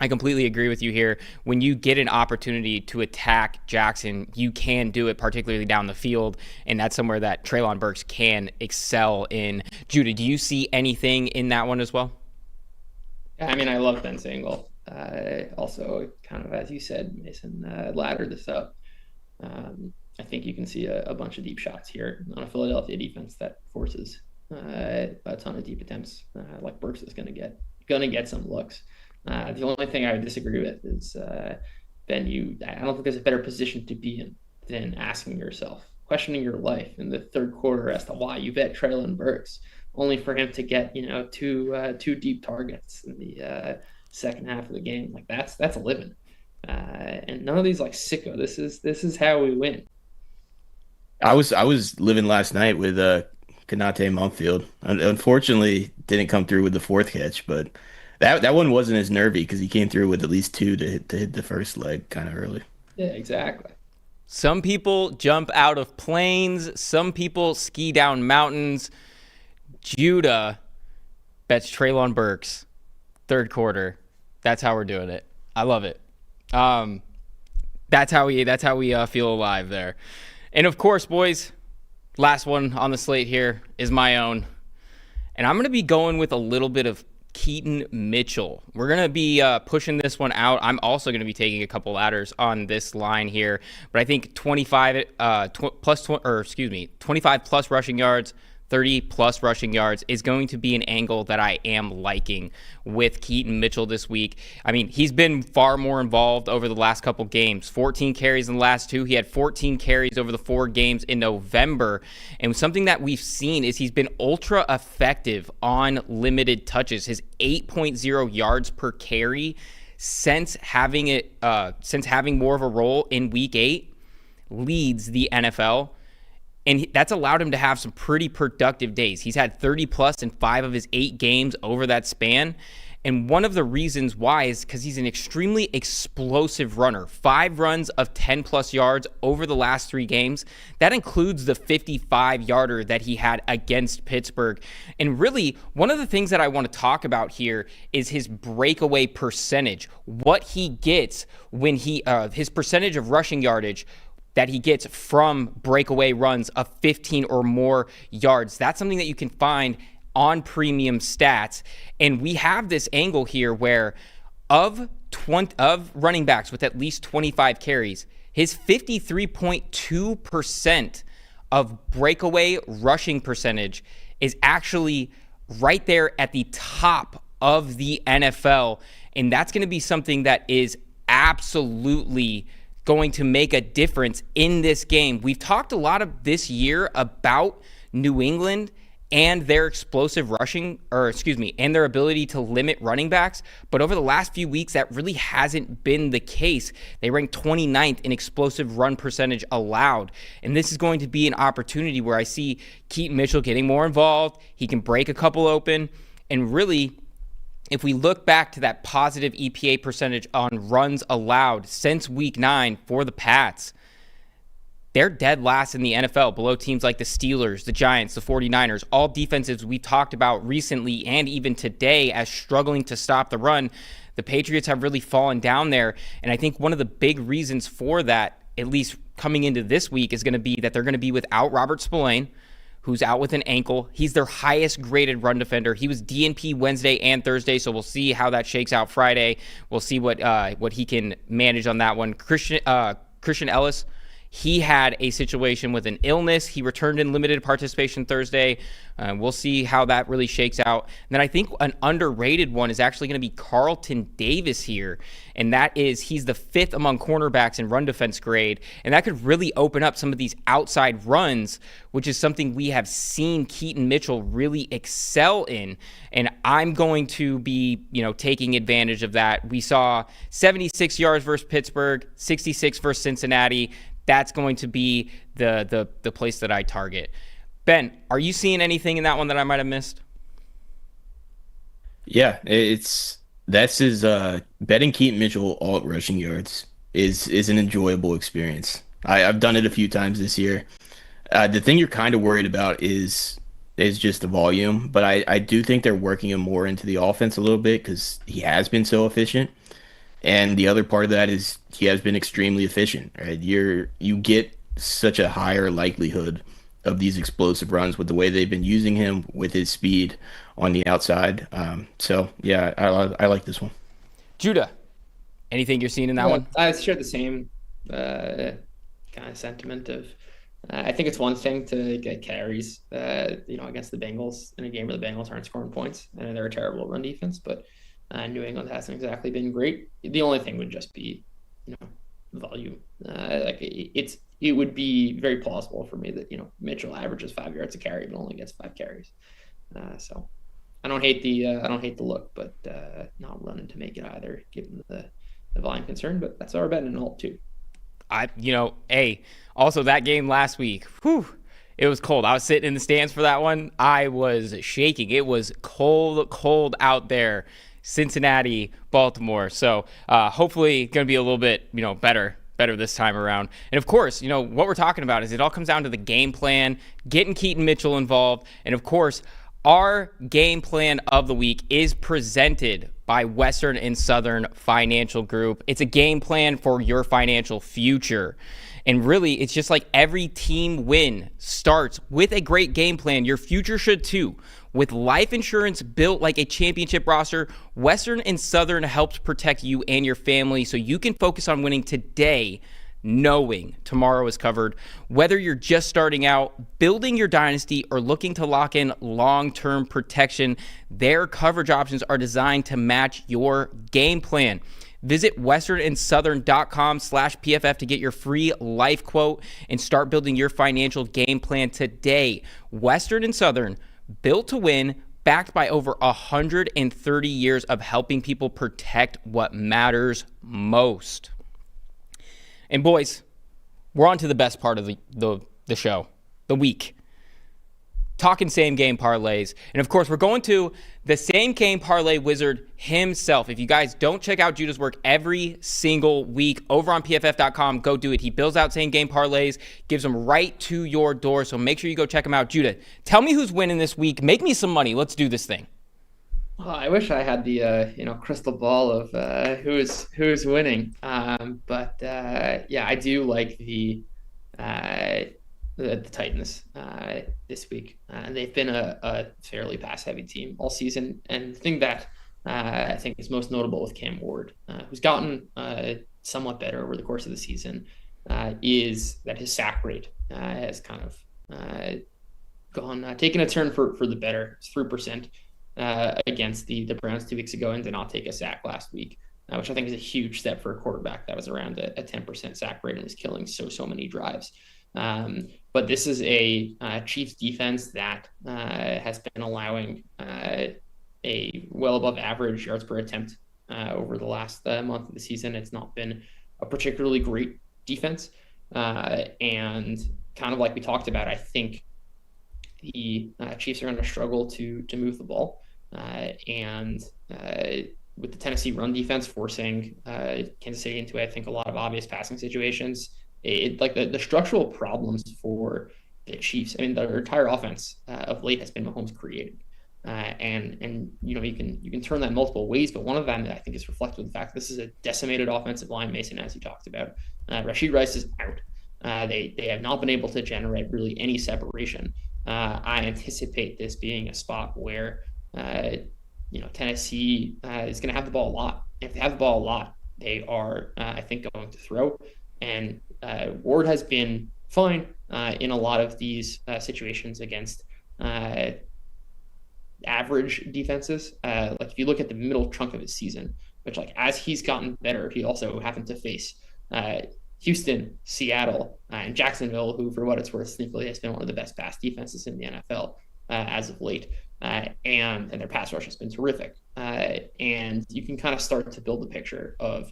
I completely agree with you here. When you get an opportunity to attack Jackson, you can do it, particularly down the field, and that's somewhere that Treylon Burks can excel in. Judah, do you see anything in that one as well? Yeah, I love Ben's angle. Also, kind of as you said, Mason, laddered this up. I think you can see a bunch of deep shots here on a Philadelphia defense that forces a ton of deep attempts, like Burks is going to get some looks. The only thing I would disagree with is, Ben, I don't think there's a better position to be in than asking yourself, questioning your life in the third quarter as to why you bet Treylon Burks, only for him to get, two deep targets in the second half of the game. Like that's a living. And none of these like sicko. This is how we win. I was living last night with Kanate Mumfield. Unfortunately, didn't come through with the fourth catch, but that one wasn't as nervy because he came through with at least two to hit the first leg kind of early. Yeah, exactly. Some people jump out of planes. Some people ski down mountains. Judah bets Treylon Burks third quarter. That's how we're doing it. I love it. That's how we feel alive there. And of course, boys, last one on the slate here is my own. And I'm going to be going with a little bit of Keaton Mitchell. We're going to be pushing this one out. I'm also going to be taking a couple ladders on this line here, but I think 25 plus rushing yards, 30 plus rushing yards is going to be an angle that I am liking with Keaton Mitchell this week. He's been far more involved over the last couple games. 14 carries in the last two. He had 14 carries over the 4 games in November. And something that we've seen is he's been ultra effective on limited touches. His 8.0 yards per carry since having more of a role in week 8 leads the NFL. And that's allowed him to have some pretty productive days. He's had 30 plus in 5 of his 8 games over that span. And one of the reasons why is because he's an extremely explosive runner. 5 runs of 10 plus yards over the last 3 games. That includes the 55-yarder that he had against Pittsburgh. And really, one of the things that I want to talk about here is his breakaway percentage. What he gets when his percentage of rushing yardage that he gets from breakaway runs of 15 or more yards. That's something that you can find on premium stats. And we have this angle here where of running backs with at least 25 carries, his 53.2% of breakaway rushing percentage is actually right there at the top of the NFL. And that's going to be something that is absolutely going to make a difference in this game. We've talked a lot of this year about New England and their explosive rushing, and their ability to limit running backs. But over the last few weeks, that really hasn't been the case. They ranked 29th in explosive run percentage allowed. And this is going to be an opportunity where I see Keaton Mitchell getting more involved. He can break a couple open. And really, if we look back to that positive EPA percentage on runs allowed since week 9 for the Pats, they're dead last in the NFL, below teams like the Steelers, the Giants, the 49ers, all defenses we talked about recently and even today as struggling to stop the run. The Patriots have really fallen down there. And I think one of the big reasons for that, at least coming into this week, is going to be that they're going to be without Robert Spillane, who's out with an ankle. He's their highest graded run defender. He was DNP Wednesday and Thursday, so we'll see how that shakes out Friday. We'll see what he can manage on that one. Christian Ellis, he had a situation with an illness. He returned in limited participation Thursday. We'll see how that really shakes out. And then I think an underrated one is actually going to be Carlton Davis here. And that is, he's the 5th among cornerbacks in run defense grade. And that could really open up some of these outside runs, which is something we have seen Keaton Mitchell really excel in. And I'm going to be, taking advantage of that. We saw 76 yards versus Pittsburgh, 66 versus Cincinnati. That's going to be the place that I target. Ben, are you seeing anything in that one that I might have missed? Yeah, that's his betting Keaton Mitchell alt rushing yards is an enjoyable experience. I've done it a few times this year. The thing you're kind of worried about is just the volume, but I do think they're working him more into the offense a little bit because he has been so efficient. And the other part of that is he has been extremely efficient, right? You get such a higher likelihood of these explosive runs with the way they've been using him with his speed on the outside. So yeah, I like this one. Judah, anything you're seeing in that one? I share the same kind of sentiment of I think it's one thing to get carries, against the Bengals in a game where the Bengals aren't scoring points and they're a terrible run defense, but New England hasn't exactly been great. The only thing would just be, volume. It would be very plausible for me that Mitchell averages 5 yards a carry but only gets 5 carries. So I don't hate the look, but not running to make it either, given the volume concern. But that's our bet in alt too. Also that game last week, it was cold. I was sitting in the stands for that one. I was shaking. It was cold out there. Cincinnati, Baltimore. So hopefully going to be a little bit, better this time around. And of course, what we're talking about is it all comes down to the game plan, getting Keaton Mitchell involved. And of course, our game plan of the week is presented by Western and Southern Financial Group. It's a game plan for your financial future. And really, it's just like every team win starts with a great game plan. Your future should too. With life insurance built like a championship roster, Western and Southern helps protect you and your family so you can focus on winning today, knowing tomorrow is covered. Whether you're just starting out, building your dynasty, or looking to lock in long-term protection, their coverage options are designed to match your game plan. Visit westernsouthern.com/PFF to get your free life quote and start building your financial game plan today. Western and Southern, built to win, backed by over 130 years of helping people protect what matters most. And boys, we're on to the best part of the show, the week. Talking same game parlays. And of course, we're going to the same game parlay wizard himself. If you guys don't check out Judah's work every single week over on PFF.com, go do it. He builds out same game parlays, gives them right to your door. So make sure you go check him out. Judah, tell me who's winning this week. Make me some money. Let's do this thing. Oh, I wish I had the crystal ball of who's winning. But I do like the Titans this week. They've been a fairly pass-heavy team all season. And the thing that I think is most notable with Cam Ward, who's gotten somewhat better over the course of the season, is that his sack rate has kind of taken a turn for the better. It's 3% against the Browns 2 weeks ago and did not take a sack last week, which I think is a huge step for a quarterback that was around a 10% sack rate and is killing so many drives. But this is a Chiefs defense that has been allowing a well above average yards per attempt over the last month of the season. It's not been a particularly great defense. And kind of like we talked about, I think the Chiefs are going to struggle to move the ball. And with the Tennessee run defense forcing Kansas City into, I think, a lot of obvious passing situations, the structural problems for the Chiefs. I mean, their entire offense of late has been Mahomes created. And you can turn that multiple ways, but one of them I think is reflective of the fact that this is a decimated offensive line, Mason, as you talked about. Rashid Rice is out. They have not been able to generate really any separation. I anticipate this being a spot where Tennessee is going to have the ball a lot. If they have the ball a lot, they are, I think, going to throw. And Ward has been fine in a lot of these situations against average defenses. Like if you look at the middle chunk of his season, which as he's gotten better, he also happened to face Houston, Seattle, and Jacksonville, who, for what it's worth, sneakily has been one of the best pass defenses in the NFL as of late. And their pass rush has been terrific. And you can kind of start to build the picture of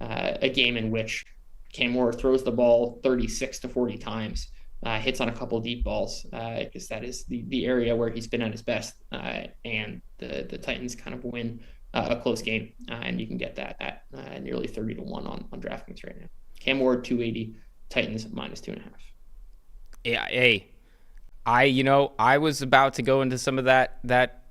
a game in which Cam Ward throws the ball 36 to 40 times, hits on a couple deep balls, because that is the area where he's been at his best. And the Titans kind of win a close game. And you can get that at nearly 30 to 1 on DraftKings right now. Cam Ward 280, Titans -2.5. Yeah, hey, I was about to go into some of that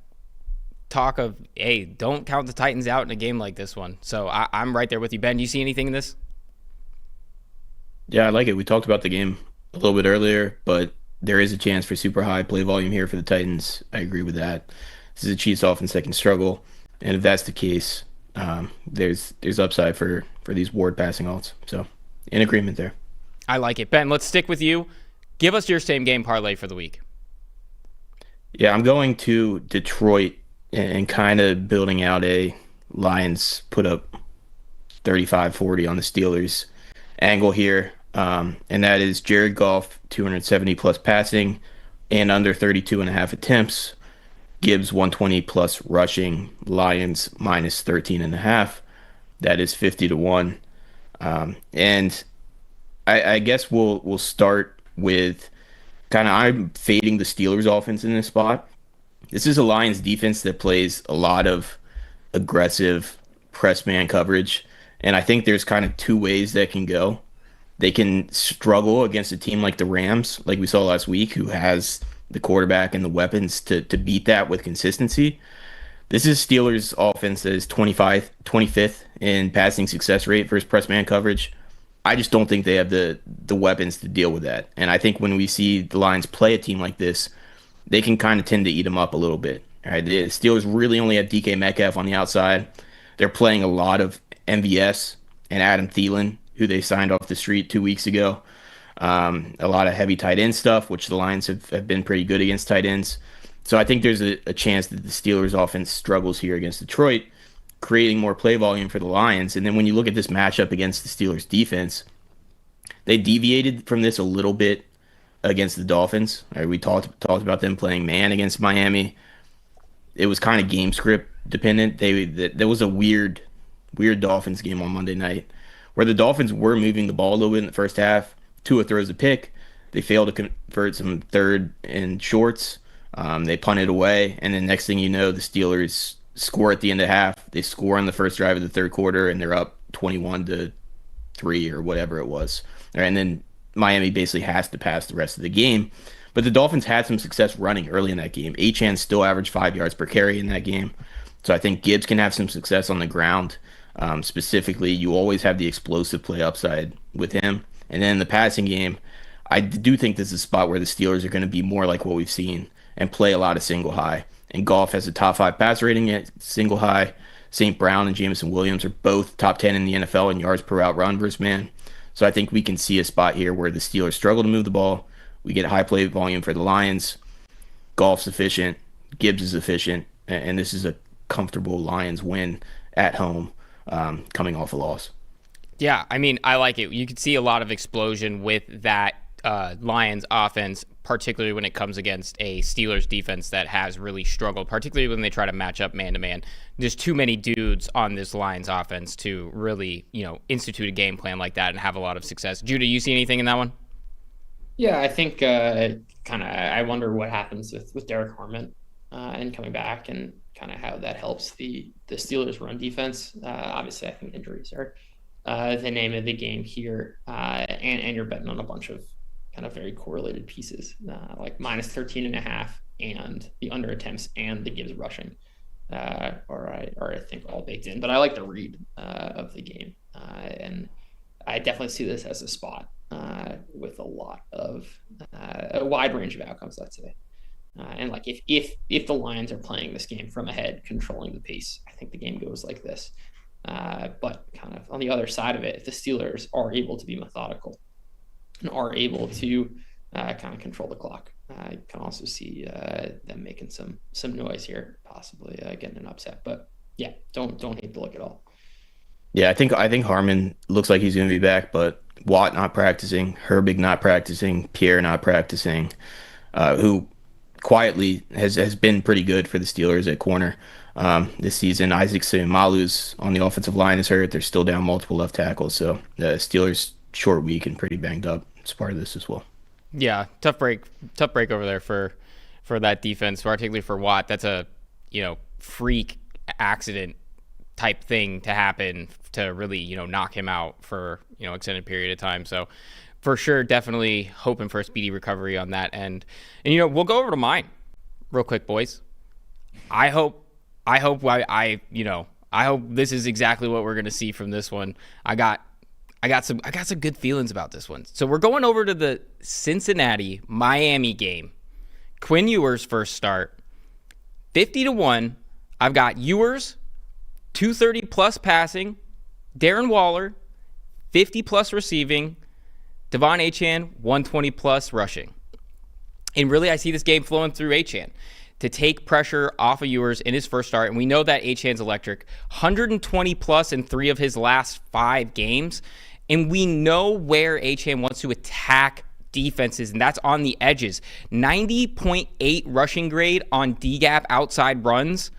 talk of, hey, don't count the Titans out in a game like this one. So I'm right there with you. Ben, do you see anything in this? Yeah, I like it. We talked about the game a little bit earlier, but there is a chance for super high play volume here for the Titans. I agree with that. This is a Chiefs offense that can struggle, and if that's the case, there's upside for these Ward passing alts. So, in agreement there. I like it. Ben, let's stick with you. Give us your same game parlay for the week. Yeah, I'm going to Detroit and kind of building out a Lions put up 35-40 on the Steelers angle here. And that is Jared Goff, 270 plus passing and under 32.5 attempts. Gibbs, 120 plus rushing. Lions -13.5. That is 50 to 1. And I guess we'll start with I'm fading the Steelers offense in this spot. This is a Lions defense that plays a lot of aggressive press man coverage. And I think there's kind of two ways that can go. They can struggle against a team like the Rams, like we saw last week, who has the quarterback and the weapons to beat that with consistency. This is Steelers offense that is 25th in passing success rate versus press man coverage. I just don't think they have the weapons to deal with that. And I think when we see the Lions play a team like this, they can kind of tend to eat them up a little bit. All right, the Steelers really only have DK Metcalf on the outside. They're playing a lot of MVS and Adam Thielen, who they signed off the street 2 weeks ago. A lot of heavy tight end stuff, which the Lions have been pretty good against tight ends. So I think there's a chance that the Steelers offense struggles here against Detroit, creating more play volume for the Lions. And then when you look at this matchup against the Steelers defense, they deviated from this a little bit against the Dolphins. Right, we talked about them playing man against Miami. It was kind of game script dependent. There was a weird Dolphins game on Monday night where the Dolphins were moving the ball a little bit in the first half. Tua throws a pick. They fail to convert some third and shorts. They punt it away. And then next thing you know, the Steelers score at the end of half. They score on the first drive of the third quarter, and they're up 21-3 or whatever it was. And then Miami basically has to pass the rest of the game. But the Dolphins had some success running early in that game. Achane still averaged 5 yards per carry in that game. So I think Gibbs can have some success on the ground. Specifically, you always have the explosive play upside with him. And then in the passing game, I do think this is a spot where the Steelers are going to be more like what we've seen and play a lot of single high. And Goff has a top 5 pass rating at single high. St. Brown and Jameson Williams are both top 10 in the NFL in yards per route run versus man. So I think we can see a spot here where the Steelers struggle to move the ball. We get high play volume for the Lions. Goff's efficient. Gibbs is efficient. And this is a comfortable Lions win at home, coming off a loss. Yeah, I mean, I like it. You could see a lot of explosion with that Lions offense, particularly when it comes against a Steelers defense that has really struggled, particularly when they try to match up man-to-man. There's too many dudes on this Lions offense to really, institute a game plan like that and have a lot of success. Judah, you see anything in that one? Yeah, I think I wonder what happens with Derek Harmon and coming back, and kind of how that helps the Steelers run defense. Obviously, I think injuries are the name of the game here, and you're betting on a bunch of kind of very correlated pieces, like -13.5 and the under attempts and the Gibbs rushing are I think all baked in. But I like the read of the game, and I definitely see this as a spot with a lot of a wide range of outcomes, let's say. And like if the Lions are playing this game from ahead, controlling the pace, I think the game goes like this. But kind of on the other side of it, if the Steelers are able to be methodical and are able to kind of control the clock, I can also see them making some noise here, possibly getting an upset. But yeah, don't hate the look at all. Yeah, I think Harmon looks like he's going to be back, but Watt not practicing, Herbig not practicing, Pierre not practicing, who quietly has been pretty good for the Steelers at corner this season. Isaac Seumalo's on the offensive line is hurt. They're still down multiple left tackles, so the Steelers short week and pretty banged up. It's part of this as well. Yeah, tough break over there for that defense, particularly for Watt. That's a freak accident type thing to happen to really knock him out for extended period of time. So for sure, definitely hoping for a speedy recovery on that end. And we'll go over to mine real quick, boys. I hope this is exactly what we're going to see from this one. I got some good feelings about this one. So we're going over to the Cincinnati-Miami game. Quinn Ewers first start. 50-1. I've got Ewers, 230 plus passing. Darren Waller, 50 plus receiving. Devon Achane, 120 plus rushing. And really, I see this game flowing through Achane to take pressure off of Ewers in his first start. And we know that Achane's electric. 120 plus in 3 of his last 5 games. And we know where Achane wants to attack defenses, and that's on the edges. 90.8 rushing grade on D-gap outside runs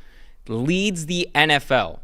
leads the NFL.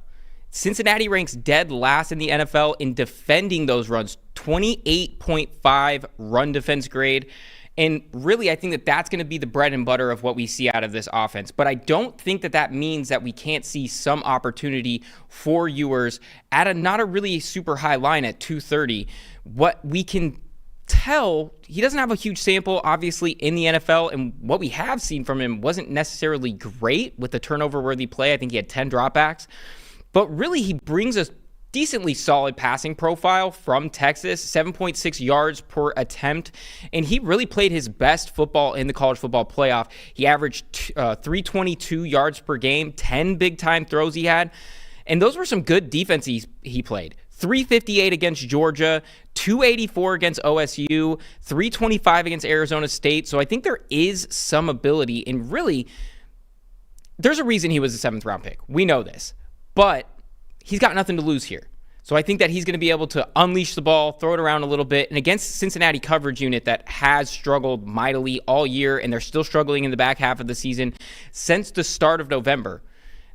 Cincinnati ranks dead last in the NFL in defending those runs. 28.5 run defense grade. And really, I think that that's going to be the bread and butter of what we see out of this offense. But I don't think that that means that we can't see some opportunity for Ewers at not a really super high line at 230. What we can tell, he doesn't have a huge sample, obviously, in the NFL. And what we have seen from him wasn't necessarily great with the turnover-worthy play. I think he had 10 dropbacks. But really, he brings us decently solid passing profile from Texas, 7.6 yards per attempt, and he really played his best football in the college football playoff. He averaged 322 yards per game, 10 big-time throws he had, and those were some good defense he played. 358 against Georgia, 284 against OSU, 325 against Arizona State, so I think there is some ability, and really, there's a reason he was a 7th-round pick. We know this, but he's got nothing to lose here. So I think that he's going to be able to unleash the ball, throw it around a little bit. And against Cincinnati coverage unit that has struggled mightily all year, and they're still struggling in the back half of the season since the start of November,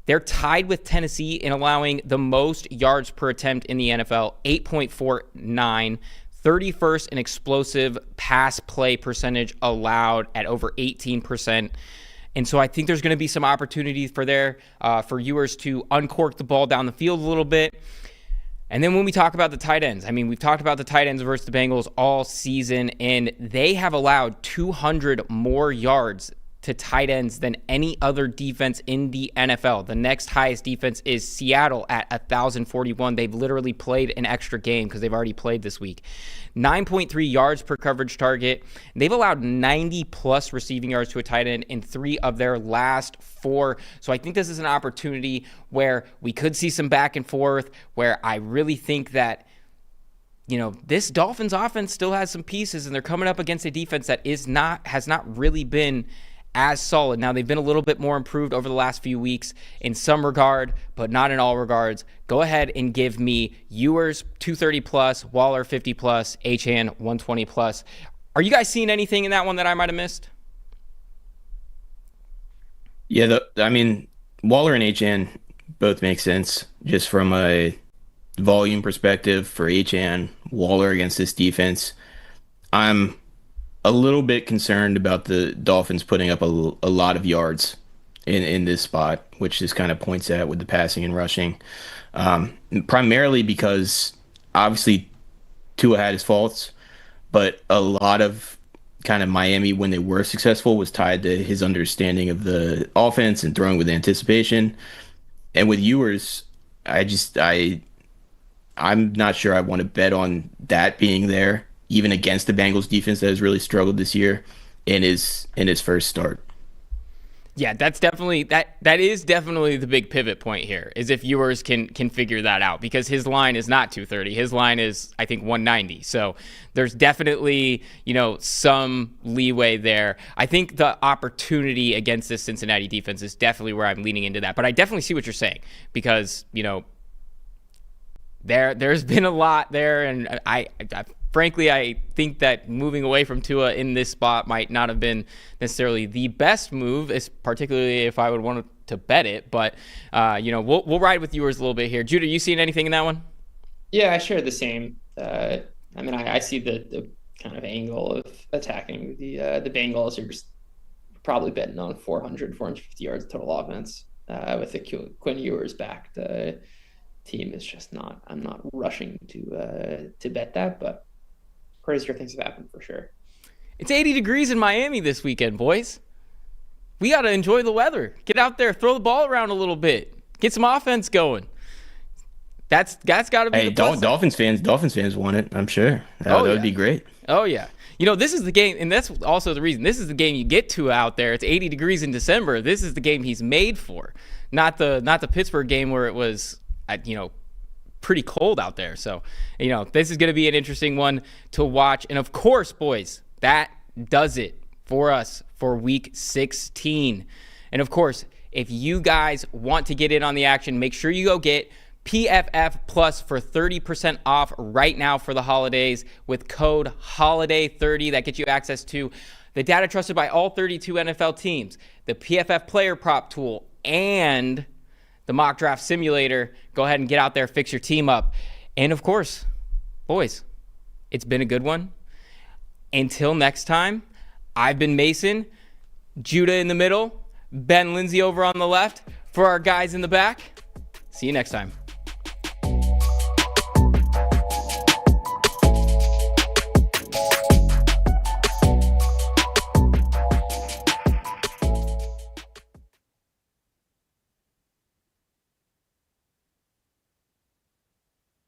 they're tied with Tennessee in allowing the most yards per attempt in the NFL, 8.49, 31st in explosive pass play percentage allowed at over 18%. And so I think there's going to be some opportunities for Ewers to uncork the ball down the field a little bit. And then when we talk about the tight ends, I mean, we've talked about the tight ends versus the Bengals all season, and they have allowed 200 more yards to tight ends than any other defense in the NFL. The next highest defense is Seattle at 1,041. They've literally played an extra game because they've already played this week. 9.3 yards per coverage target. They've allowed 90-plus receiving yards to a tight end in 3 of their last 4. So I think this is an opportunity where we could see some back and forth, where I really think that this Dolphins offense still has some pieces, and they're coming up against a defense that has not really been as solid. Now, they've been a little bit more improved over the last few weeks in some regard, but not in all regards. Go ahead and give me Ewers 230 plus, Waller 50 plus, Achane 120 plus. Are you guys seeing anything in that one that I might have missed? Yeah, Waller and Achane both make sense just from a volume perspective for Achane. Waller against this defense, I'm a little bit concerned about the Dolphins putting up a lot of yards in this spot, which just kind of points at with the passing and rushing. Primarily because obviously Tua had his faults, but a lot of kind of Miami, when they were successful, was tied to his understanding of the offense and throwing with anticipation. And with Ewers, I'm not sure I want to bet on that being there, even against the Bengals defense that has really struggled this year in his first start. Yeah, that's definitely that is definitely the big pivot point here, is if Ewers can figure that out, because his line is not 230. His line is, I think, 190. So there's definitely, some leeway there. I think the opportunity against this Cincinnati defense is definitely where I'm leaning into that. But I definitely see what you're saying, because, there's been a lot there, and frankly, I think that moving away from Tua in this spot might not have been necessarily the best move, particularly if I would want to bet it. But, we'll ride with Ewers a little bit here. Judah, you seen anything in that one? Yeah, I share the same. I see the kind of angle of attacking the Bengals. You're just probably betting on 450 yards total offense with the Quinn Ewers backed team. Is just not. I'm not rushing to bet that, but crazier things have happened for sure. It's 80 degrees in Miami this weekend, boys. We got to enjoy the weather. Get out there, throw the ball around a little bit, get some offense going. That's got to be. Hey, Dolphins fans want it, I'm sure. That would be great. Oh yeah. This is the game, and that's also the reason. This is the game you get to out there. It's 80 degrees in December. This is the game he's made for, not the Pittsburgh game where it was, pretty cold out there. So, this is going to be an interesting one to watch. And of course, boys, that does it for us for week 16. And of course, if you guys want to get in on the action, make sure you go get PFF Plus for 30% off right now for the holidays with code HOLIDAY30. That gets you access to the data trusted by all 32 NFL teams, the PFF player prop tool, and the mock draft simulator. Go ahead and get out there, fix your team up. And of course, boys, it's been a good one. Until next time, I've been Mason, Judah in the middle, Ben Linsey over on the left. For our guys in the back, see you next time.